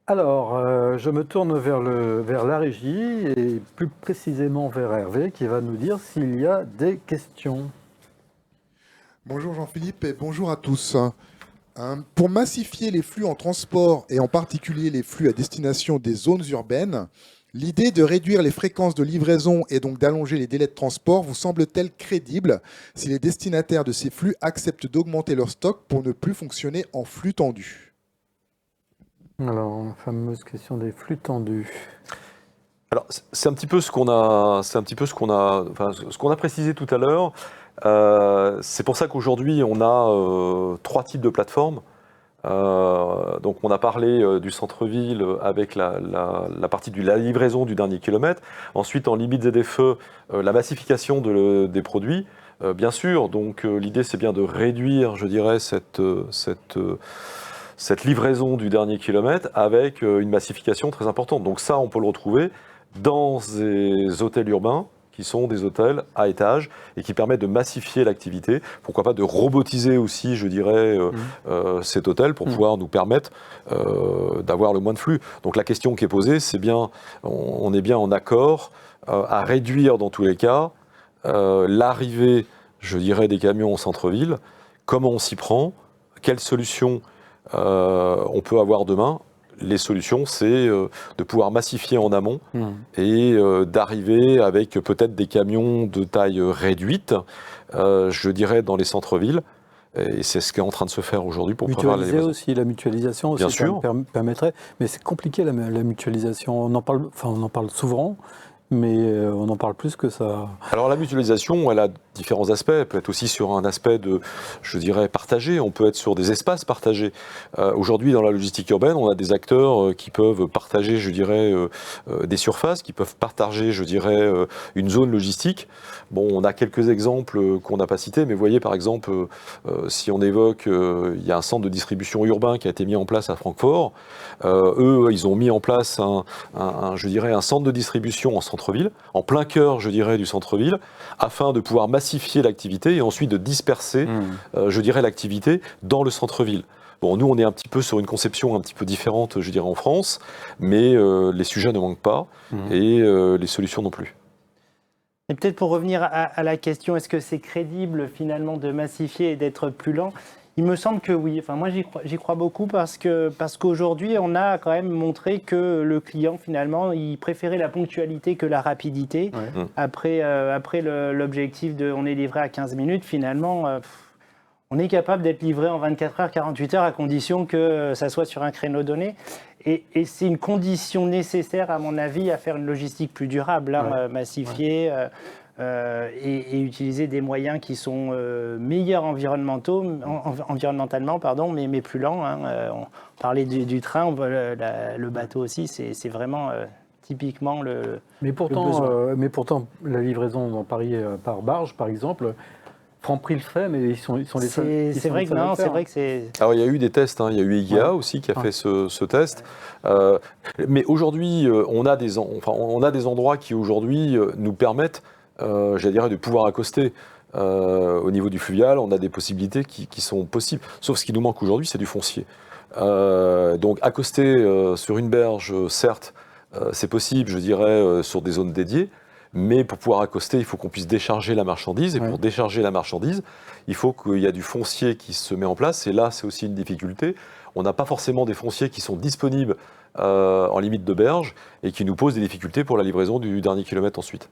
Alors, je me tourne vers la régie et plus précisément vers Hervé qui va nous dire s'il y a des questions. Bonjour Jean-Philippe et bonjour à tous. Pour massifier les flux en transport et en particulier les flux à destination des zones urbaines, l'idée de réduire les fréquences de livraison et donc d'allonger les délais de transport vous semble-t-elle crédible si les destinataires de ces flux acceptent d'augmenter leur stock pour ne plus fonctionner en flux tendu ? Alors, la fameuse question des flux tendus. Alors, c'est un petit peu ce qu'on a précisé tout à l'heure. C'est pour ça qu'aujourd'hui, on a 3 types de plateformes. Donc, on a parlé du centre-ville avec la partie de la livraison du dernier kilomètre. Ensuite, en limite ZFE, la massification des produits. Bien sûr, donc l'idée, c'est bien de réduire, je dirais, cette livraison du dernier kilomètre avec une massification très importante. Donc ça, on peut le retrouver dans des hôtels urbains qui sont des hôtels à étage et qui permettent de massifier l'activité. Pourquoi pas de robotiser aussi, je dirais, cet hôtel pour pouvoir nous permettre d'avoir le moins de flux. Donc la question qui est posée, c'est bien, on est bien en accord à réduire dans tous les cas l'arrivée, je dirais, des camions au centre-ville. Comment on s'y prend? Quelles solutions on peut avoir demain? Les solutions, c'est de pouvoir massifier en amont et d'arriver avec peut-être des camions de taille réduite, je dirais, dans les centres-villes. Et c'est ce qui est en train de se faire aujourd'hui pour prévoir la livraison. Aussi, la mutualisation aussi, bien sûr, permettrait. Mais c'est compliqué la mutualisation. On en parle souvent, mais on en parle plus que ça. Alors la mutualisation, elle a différents aspects. Elle peut être aussi sur un aspect de, je dirais, partagé. On peut être sur des espaces partagés. Aujourd'hui, dans la logistique urbaine, on a des acteurs qui peuvent partager, je dirais, des surfaces, qui peuvent partager, je dirais, une zone logistique. Bon, on a quelques exemples qu'on n'a pas cités, mais vous voyez, par exemple, si on évoque, il y a un centre de distribution urbain qui a été mis en place à Francfort. Eux, ils ont mis en place je dirais, un centre de distribution en centre-ville, en plein cœur, je dirais, du centre-ville, afin de pouvoir massifier l'activité et ensuite de disperser, je dirais, l'activité dans le centre-ville. Bon, nous, on est un petit peu sur une conception un petit peu différente, je dirais, en France, mais les sujets ne manquent pas et les solutions non plus. Et peut-être pour revenir à la question, est-ce que c'est crédible finalement de massifier et d'être plus lent ? Il me semble que oui. Enfin, moi, j'y crois beaucoup parce qu'aujourd'hui, on a quand même montré que le client, finalement, il préférait la ponctualité que la rapidité. Ouais. Après l'objectif de on est livré à 15 minutes, finalement, on est capable d'être livré en 24 heures, 48 heures, à condition que ça soit sur un créneau donné. Et c'est une condition nécessaire, à mon avis, à faire une logistique plus durable, hein, massifiée. Ouais. Et utiliser des moyens qui sont meilleurs environnementalement, mais plus lents. Hein. On parlait du train, le bateau aussi, c'est vraiment typiquement le besoin. Mais pourtant, la livraison dans Paris par barge, par exemple, Franprix le fait, mais ils sont les seuls. C'est vrai que non, c'est vrai que c'est. Alors il y a eu des tests, hein. Il y a eu IGEA aussi qui a fait ce test. Mais aujourd'hui, on a des endroits qui aujourd'hui nous permettent, j'allais dire, de pouvoir accoster. Au niveau du fluvial, on a des possibilités qui sont possibles. Sauf ce qui nous manque aujourd'hui, c'est du foncier. Donc accoster sur une berge, certes, c'est possible, je dirais, sur des zones dédiées. Mais pour pouvoir accoster, il faut qu'on puisse décharger la marchandise. Et pour décharger la marchandise, il faut qu'il y ait du foncier qui se met en place. Et là, c'est aussi une difficulté. On n'a pas forcément des fonciers qui sont disponibles en limite de berge et qui nous posent des difficultés pour la livraison du dernier kilomètre ensuite.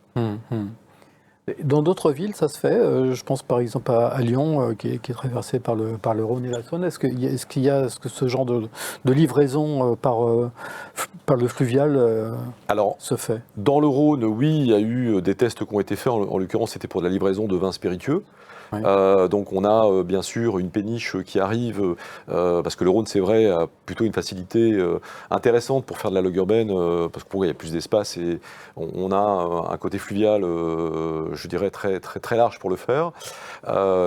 Dans d'autres villes, ça se fait. Je pense par exemple à Lyon, qui est traversé par le Rhône et la Saône. Est-ce que ce genre de livraison par le fluvial Alors, se fait? dans le Rhône, oui, il y a eu des tests qui ont été faits. En l'occurrence, c'était pour de la livraison de vins spiritueux. Oui. Donc on a bien sûr une péniche qui arrive, parce que le Rhône, c'est vrai, a plutôt une facilité intéressante pour faire de la log urbaine, parce qu'il y a plus d'espace et on a un côté fluvial, je dirais, très, très, très large pour le faire.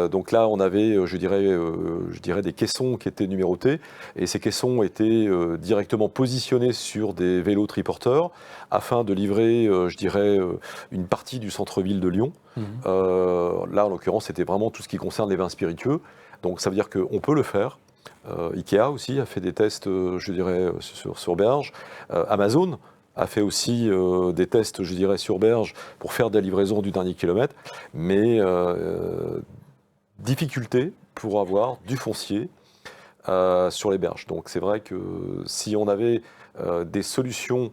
Donc là, on avait, je dirais, des caissons qui étaient numérotés, et ces caissons étaient directement positionnés sur des vélos triporteurs, afin de livrer, une partie du centre-ville de Lyon. Là, en l'occurrence, c'était vraiment tout ce qui concerne les vins spiritueux. Donc ça veut dire qu'on peut le faire. Ikea aussi a fait des tests, sur berge. Amazon a fait aussi des tests, je dirais, sur berge pour faire des livraisons du dernier kilomètre. Mais difficulté pour avoir du foncier sur les berges. Donc c'est vrai que si on avait des solutions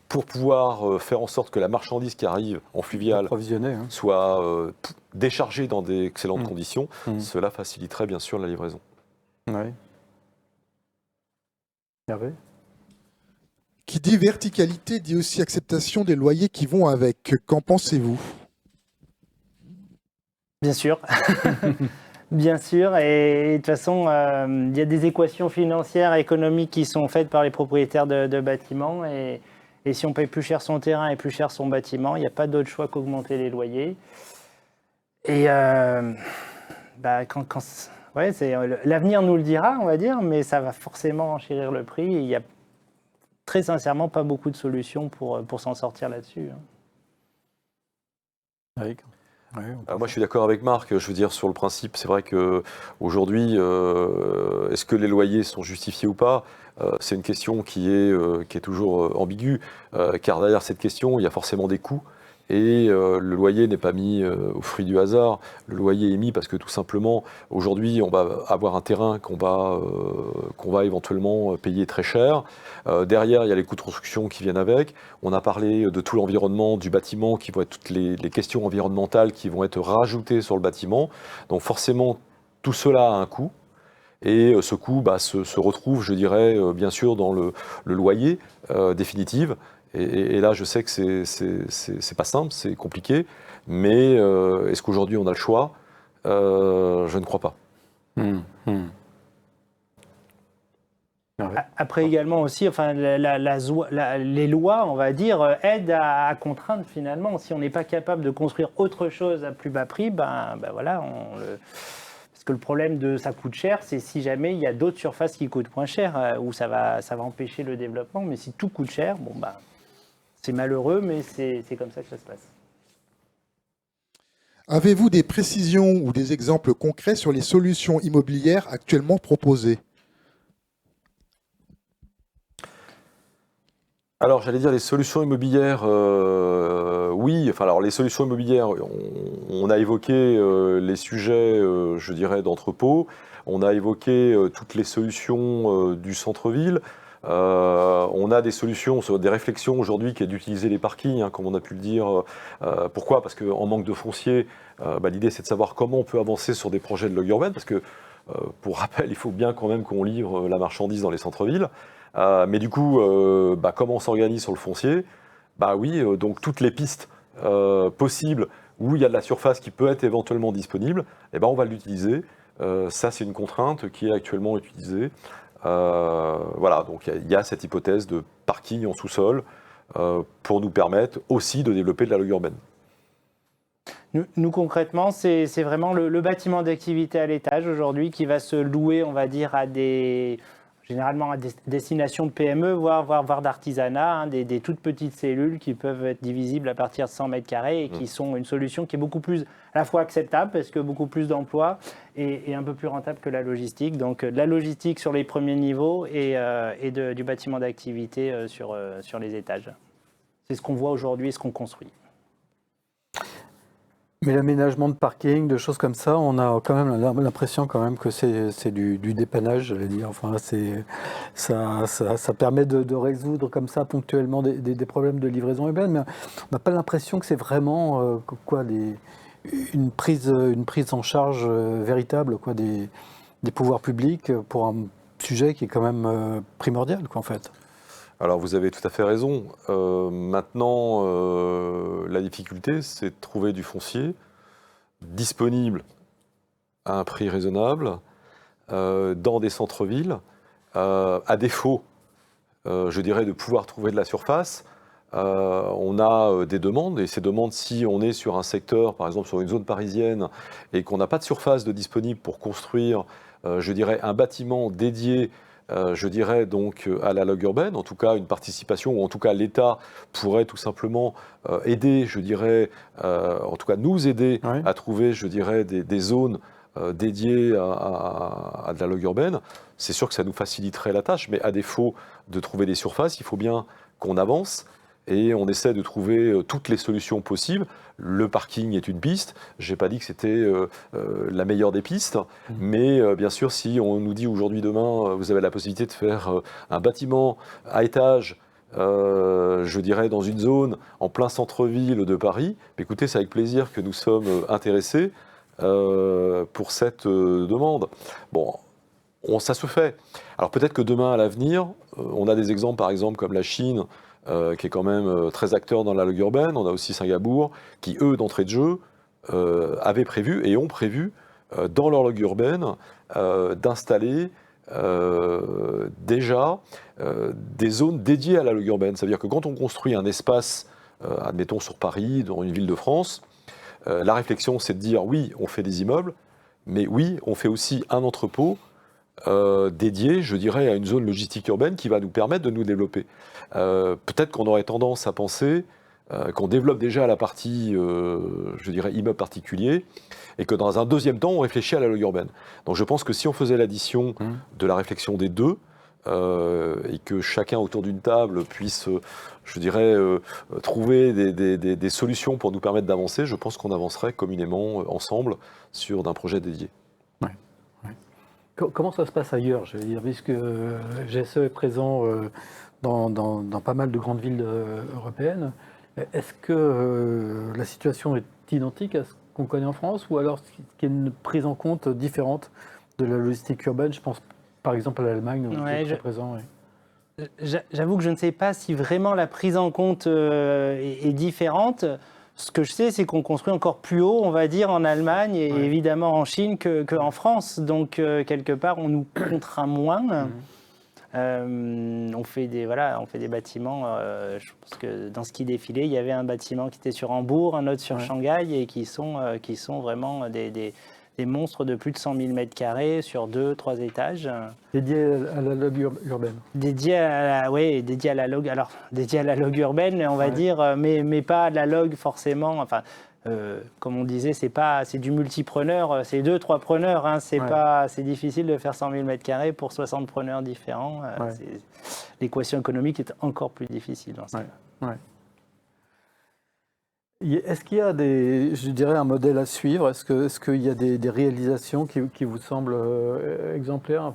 pour pouvoir faire en sorte que la marchandise qui arrive en fluvial Approvisionné, hein. soit déchargée dans des excellentes conditions, cela faciliterait bien sûr la livraison. Oui. Hervé ? Qui dit verticalité dit aussi acceptation des loyers qui vont avec. Qu'en pensez-vous? Bien sûr. Bien sûr, et de toute façon, il y a des équations financières et économiques qui sont faites par les propriétaires de bâtiments, et si on paye plus cher son terrain et plus cher son bâtiment, il n'y a pas d'autre choix qu'augmenter les loyers. Et l'avenir nous le dira, on va dire, mais ça va forcément enchérir le prix, et il n'y a très sincèrement pas beaucoup de solutions pour s'en sortir là-dessus. Oui. Alors moi, je suis d'accord avec Marc. Je veux dire, sur le principe, c'est vrai qu'aujourd'hui, est-ce que les loyers sont justifiés ou pas? C'est une question qui est toujours ambiguë, car derrière cette question, il y a forcément des coûts. Et le loyer n'est pas mis au fruit du hasard. Le loyer est mis parce que tout simplement, aujourd'hui, on va avoir un terrain qu'on va éventuellement payer très cher. Derrière, il y a les coûts de construction qui viennent avec. On a parlé de tout l'environnement du bâtiment, qui vont être toutes les questions environnementales qui vont être rajoutées sur le bâtiment. Donc forcément, tout cela a un coût. Et ce coût se retrouve, je dirais, bien sûr, dans le loyer définitif. Et là, je sais que c'est pas simple, c'est compliqué, mais est-ce qu'aujourd'hui on a le choix? Je ne crois pas. Après également aussi, enfin, les lois, on va dire, aident à contraindre finalement. Si on n'est pas capable de construire autre chose à plus bas prix, voilà, parce que le problème de ça coûte cher, c'est si jamais il y a d'autres surfaces qui coûtent moins cher, où ça va empêcher le développement. Mais si tout coûte cher, c'est malheureux, mais c'est comme ça que ça se passe. Avez-vous des précisions ou des exemples concrets sur les solutions immobilières actuellement proposées? Alors, j'allais dire les solutions immobilières, oui. Enfin, alors les solutions immobilières, on a évoqué les sujets, je dirais, d'entrepôt. On a évoqué toutes les solutions du centre-ville. On a des solutions, des réflexions aujourd'hui qui est d'utiliser les parkings, comme on a pu le dire. Pourquoi? Parce qu'en manque de foncier, l'idée c'est de savoir comment on peut avancer sur des projets de log urbaine, parce que, pour rappel, il faut bien quand même qu'on livre la marchandise dans les centres-villes. Mais du coup, comment on s'organise sur le foncier? Donc toutes les pistes possibles où il y a de la surface qui peut être éventuellement disponible, on va l'utiliser. Ça, c'est une contrainte qui est actuellement utilisée. Donc il y a cette hypothèse de parking en sous-sol pour nous permettre aussi de développer de la log urbaine. Nous concrètement, c'est vraiment le bâtiment d'activité à l'étage aujourd'hui qui va se louer, on va dire, généralement à destination de PME, voire d'artisanat, des toutes petites cellules qui peuvent être divisibles à partir de 100 mètres carrés et qui sont une solution qui est beaucoup plus à la fois acceptable parce que beaucoup plus d'emplois et un peu plus rentable que la logistique. Donc de la logistique sur les premiers niveaux et du bâtiment d'activité sur les étages. C'est ce qu'on voit aujourd'hui et ce qu'on construit. Mais l'aménagement de parking, de choses comme ça, on a quand même l'impression quand même que c'est du dépannage, j'allais dire. Enfin, ça permet de résoudre comme ça ponctuellement des problèmes de livraison urbaine, mais on n'a pas l'impression que c'est vraiment une prise en charge véritable des pouvoirs publics pour un sujet qui est quand même primordial, en fait. Alors vous avez tout à fait raison. Maintenant, la difficulté, c'est de trouver du foncier disponible à un prix raisonnable dans des centres-villes, à défaut, je dirais, de pouvoir trouver de la surface. On a des demandes, et ces demandes, si on est sur un secteur, par exemple sur une zone parisienne, et qu'on n'a pas de surface de disponible pour construire, je dirais, un bâtiment dédié, je dirais donc à la log urbaine, en tout cas une participation, ou en tout cas l'État pourrait tout simplement aider, je dirais, en tout cas nous aider à trouver, je dirais, des zones dédiées à de la log urbaine. C'est sûr que ça nous faciliterait la tâche, mais à défaut de trouver des surfaces, il faut bien qu'on avance. Et on essaie de trouver toutes les solutions possibles. Le parking est une piste. Je n'ai pas dit que c'était la meilleure des pistes. Mais bien sûr, si on nous dit aujourd'hui, demain, vous avez la possibilité de faire un bâtiment à étage, je dirais dans une zone en plein centre-ville de Paris, écoutez, c'est avec plaisir que nous sommes intéressés pour cette demande. Bon, ça se fait. Alors peut-être que demain, à l'avenir, on a des exemples, par exemple, comme la Chine, qui est quand même très acteur dans la log urbaine. On a aussi Singapour, qui, eux, d'entrée de jeu, avaient prévu et ont prévu, dans leur log urbaine, d'installer déjà des zones dédiées à la log urbaine. C'est-à-dire que quand on construit un espace, admettons sur Paris, dans une ville de France, la réflexion, c'est de dire, oui, on fait des immeubles, mais oui, on fait aussi un entrepôt dédié, je dirais, à une zone logistique urbaine qui va nous permettre de nous développer. Peut-être qu'on aurait tendance à penser qu'on développe déjà la partie, je dirais, immeuble particulier, et que dans un deuxième temps, on réfléchit à la log urbaine. Donc je pense que si on faisait l'addition de la réflexion des deux, et que chacun autour d'une table puisse, je dirais, trouver des solutions pour nous permettre d'avancer, je pense qu'on avancerait communément ensemble sur d'un projet dédié. Comment ça se passe ailleurs, je veux dire, puisque GSE est présent dans pas mal de grandes villes européennes. Est-ce que la situation est identique à ce qu'on connaît en France, ou alors qu'il y a une prise en compte différente de la logistique urbaine? Je pense par exemple à l'Allemagne, où vous êtes très présent. J'avoue que je ne sais pas si vraiment la prise en compte est différente. Ce que je sais, c'est qu'on construit encore plus haut, on va dire, en Allemagne et évidemment en Chine qu'en France. Donc, quelque part, on nous contraint moins. On fait des bâtiments. Je pense que dans ce qui défilait, il y avait un bâtiment qui était sur Hambourg, un autre sur Shanghai, et qui sont vraiment des monstres de plus de 100 000 m² sur 2-3 étages. Dédiés à la log urbaine. Dédiés à la log urbaine, on va dire, mais pas à la log forcément. Enfin, comme on disait, c'est du multipreneur, c'est 2-3 preneurs. Hein, c'est difficile de faire 100 000 m² pour 60 preneurs différents. L'équation économique est encore plus difficile dans ce cas. Est-ce qu'il y a un modèle à suivre? Est-ce qu'il y a des réalisations qui vous semblent exemplaires,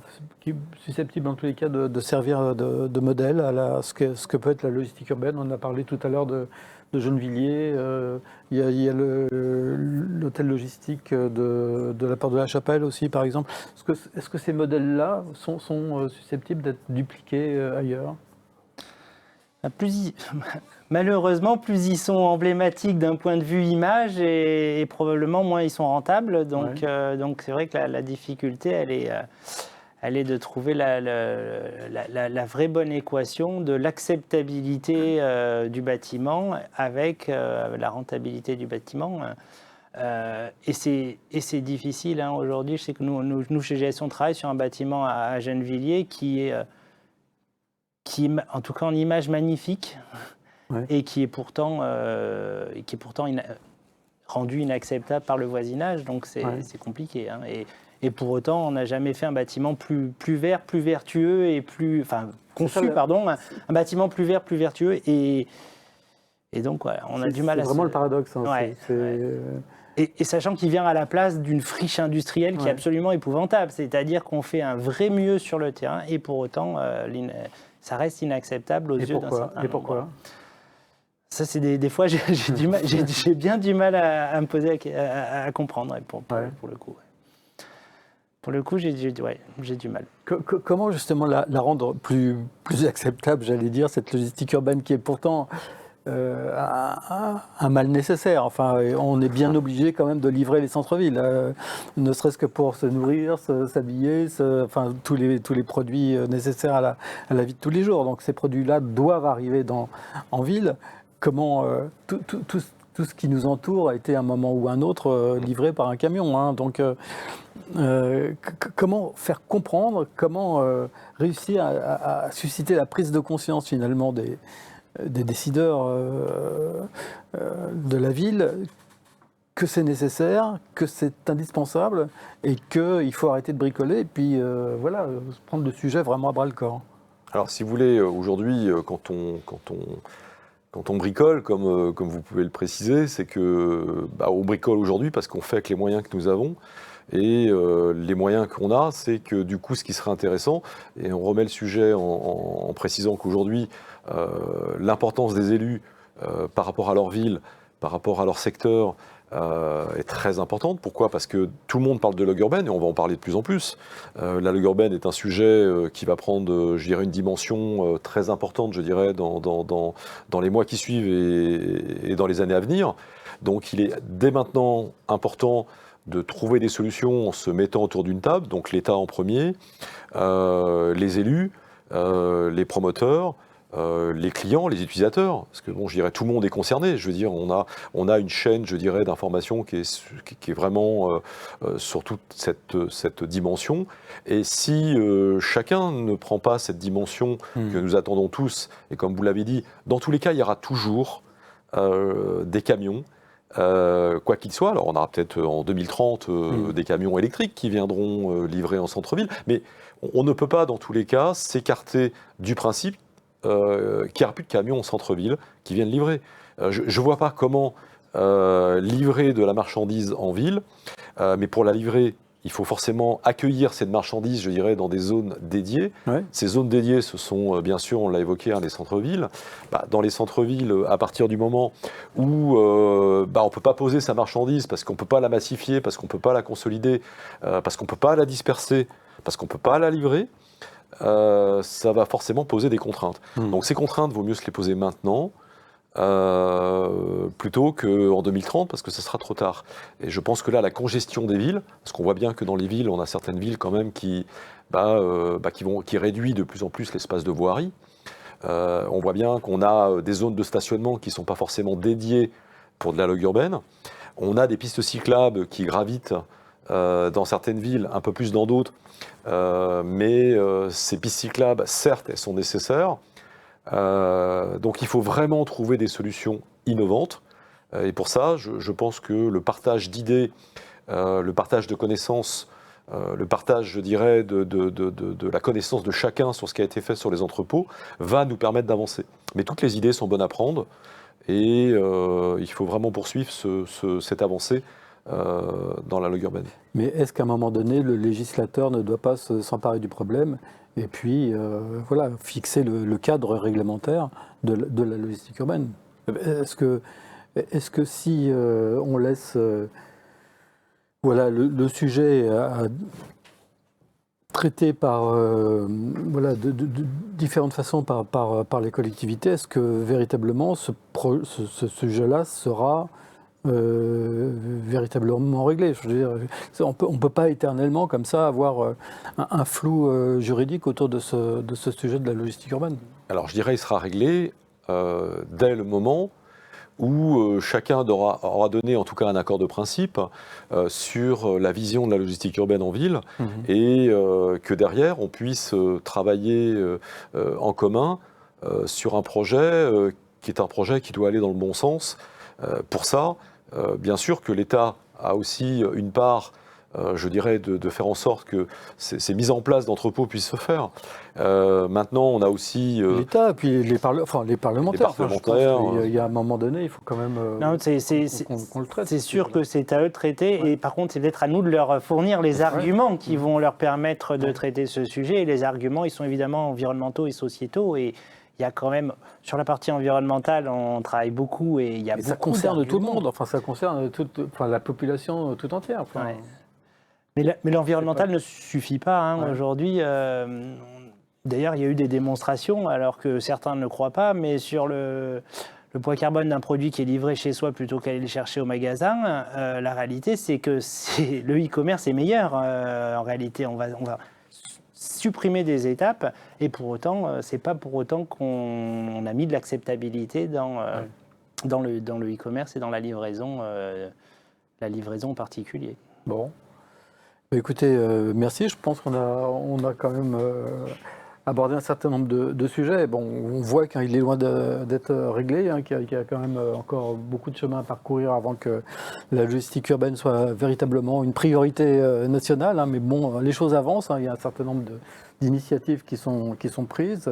susceptibles en tous les cas de servir de modèle à ce que peut être la logistique urbaine? On a parlé tout à l'heure de Gennevilliers, il y a l'hôtel logistique de la Porte de la Chapelle aussi, par exemple. Est-ce que ces modèles-là sont susceptibles d'être dupliqués ailleurs? Malheureusement, plus ils sont emblématiques d'un point de vue image, et probablement moins ils sont rentables. Donc c'est vrai que la difficulté, elle est de trouver la vraie bonne équation de l'acceptabilité du bâtiment avec la rentabilité du bâtiment. Et c'est difficile aujourd'hui. Je sais que nous chez GSE, on travaille sur un bâtiment à Gennevilliers qui est en tout cas en image magnifique, et qui est pourtant rendu inacceptable par le voisinage. Donc c'est compliqué. Hein. Et pour autant, on n'a jamais fait un bâtiment plus vert, plus vertueux et un bâtiment plus vert, plus vertueux. Et donc, on a du mal à... C'est vraiment le paradoxe. Hein. Et sachant qu'il vient à la place d'une friche industrielle qui est absolument épouvantable. C'est-à-dire qu'on fait un vrai mieux sur le terrain et pour autant, ça reste inacceptable aux yeux d'un certain nombre. Et pourquoi ? Ça, c'est des fois, j'ai bien du mal à me poser, à comprendre pour le coup. Ouais. Pour le coup, j'ai du mal. Comment justement la rendre plus acceptable, j'allais dire, cette logistique urbaine qui est pourtant un mal nécessaire. Enfin, on est bien obligé quand même de livrer les centres-villes, ne serait-ce que pour se nourrir, s'habiller, enfin tous les produits nécessaires à la vie de tous les jours. Donc ces produits-là doivent arriver en ville. Comment tout ce qui nous entoure a été à un moment ou un autre livré par un camion. Hein. Donc comment faire comprendre, comment réussir à susciter la prise de conscience finalement des décideurs de la ville que c'est nécessaire, que c'est indispensable et qu'il faut arrêter de bricoler et puis prendre le sujet vraiment à bras-le-corps. Alors si vous voulez, aujourd'hui, quand on bricole, comme vous pouvez le préciser, c'est que on bricole aujourd'hui parce qu'on fait avec les moyens que nous avons. Et les moyens qu'on a, c'est que du coup, ce qui serait intéressant, et on remet le sujet en précisant qu'aujourd'hui, l'importance des élus par rapport à leur ville, par rapport à leur secteur, est très importante. Pourquoi ? Parce que tout le monde parle de log urbaine, et on va en parler de plus en plus. La log urbaine est un sujet qui va prendre, je dirais, une dimension très importante, je dirais, dans les mois qui suivent et dans les années à venir. Donc il est dès maintenant important de trouver des solutions en se mettant autour d'une table, donc l'État en premier, les élus, les promoteurs, les clients, les utilisateurs, parce que bon, je dirais tout le monde est concerné. Je veux dire, on a une chaîne, je dirais, d'information qui est vraiment sur toute cette dimension. Et si chacun ne prend pas cette dimension que nous attendons tous, et comme vous l'avez dit, dans tous les cas, il y aura toujours des camions. Quoi qu'il soit, alors on aura peut-être en 2030 des camions électriques qui viendront livrer en centre-ville, mais on ne peut pas dans tous les cas s'écarter du principe qu'il n'y aura plus de camions en centre-ville qui viennent livrer. Je ne vois pas comment livrer de la marchandise en ville, mais pour la livrer, il faut forcément accueillir cette marchandise, je dirais, dans des zones dédiées. Ouais. Ces zones dédiées, ce sont, bien sûr, on l'a évoqué, les centres-villes. Dans les centres-villes, à partir du moment où on ne peut pas poser sa marchandise, parce qu'on ne peut pas la massifier, parce qu'on ne peut pas la consolider, parce qu'on ne peut pas la disperser, parce qu'on ne peut pas la livrer, ça va forcément poser des contraintes. Donc ces contraintes, il vaut mieux se les poser maintenant, plutôt qu'en 2030, parce que ce sera trop tard. Et je pense que là, la congestion des villes, parce qu'on voit bien que dans les villes, on a certaines villes quand même qui réduit de plus en plus l'espace de voirie. On voit bien qu'on a des zones de stationnement qui ne sont pas forcément dédiées pour de la log urbaine. On a des pistes cyclables qui gravitent dans certaines villes, un peu plus dans d'autres. Mais ces pistes cyclables, certes, elles sont nécessaires. Donc il faut vraiment trouver des solutions innovantes. Et pour ça, je pense que le partage d'idées, le partage de connaissances, le partage, je dirais, de la connaissance de chacun sur ce qui a été fait sur les entrepôts va nous permettre d'avancer. Mais toutes les idées sont bonnes à prendre et il faut vraiment poursuivre cette avancée dans la log urbaine. Mais est-ce qu'à un moment donné, le législateur ne doit pas s'emparer du problème et puis fixer le cadre réglementaire de la logistique urbaine? Est-ce que si on laisse le sujet traité par de différentes façons par les collectivités, est-ce que véritablement ce sujet-là sera véritablement réglé? Je veux dire, on peut pas éternellement comme ça avoir un flou juridique autour de ce sujet de la logistique urbaine. Alors je dirais il sera réglé dès le moment où chacun aura donné en tout cas un accord de principe sur la vision de la logistique urbaine en ville et que derrière on puisse travailler en commun sur un projet qui est un projet qui doit aller dans le bon sens. Pour ça, bien sûr que l'État a aussi une part je dirais, de faire en sorte que ces mises en place d'entrepôts puissent se faire. Maintenant, on a aussi... l'État, et puis les parlementaires. Les parlementaires, Il y a un moment donné, il faut quand même Non, qu'on le traite. c'est sûr que c'est à eux de traiter, et par contre, c'est peut-être à nous de leur fournir les arguments qui vont leur permettre de traiter ce sujet. Et les arguments, ils sont évidemment environnementaux et sociétaux. Et il y a quand même, sur la partie environnementale, on travaille beaucoup et il y a beaucoup ça concerne tout le d'arguments. monde, enfin ça concerne la population tout entière. Enfin, Ouais. Mais l'environnemental ne suffit pas hein, Ouais. aujourd'hui. D'ailleurs, il y a eu des démonstrations, alors que certains ne le croient pas, mais sur le poids carbone d'un produit qui est livré chez soi plutôt qu'aller le chercher au magasin, la réalité, c'est que le e-commerce est meilleur. En réalité, on va supprimer des étapes, et pour autant, c'est pas pour autant qu'on a mis de l'acceptabilité dans le e-commerce et dans la livraison en particulier. bon. Bah, écoutez, merci. Je pense qu'on a quand même abordé un certain nombre de sujets. Bon, on voit qu'il est loin d'être réglé, hein, qu'il y a quand même encore beaucoup de chemin à parcourir avant que la logistique urbaine soit véritablement une priorité nationale. Hein, mais bon, les choses avancent. Hein, il y a un certain nombre d'initiatives qui sont prises.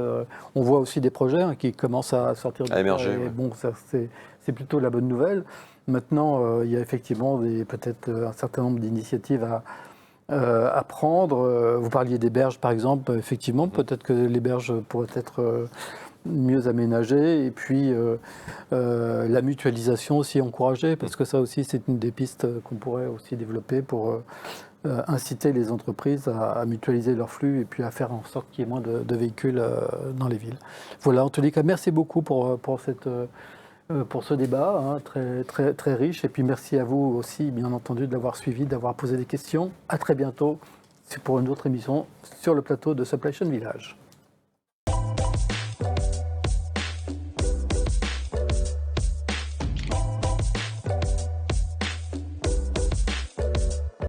On voit aussi des projets hein, qui commencent à sortir du À émerger, terre, et ouais. bon, ça, c'est plutôt la bonne nouvelle. Maintenant, il y a effectivement peut-être un certain nombre d'initiatives à prendre. Vous parliez des berges, par exemple. Effectivement, peut-être que les berges pourraient être mieux aménagées. Et puis, la mutualisation aussi encouragée, parce que ça aussi, c'est une des pistes qu'on pourrait aussi développer pour inciter les entreprises à mutualiser leurs flux et puis à faire en sorte qu'il y ait moins de véhicules dans les villes. Voilà, en tous les cas, merci beaucoup pour ce débat hein, très, très, très riche. Et puis merci à vous aussi, bien entendu, de l'avoir suivi, d'avoir posé des questions. À très bientôt pour une autre émission sur le plateau de Supply Chain Village.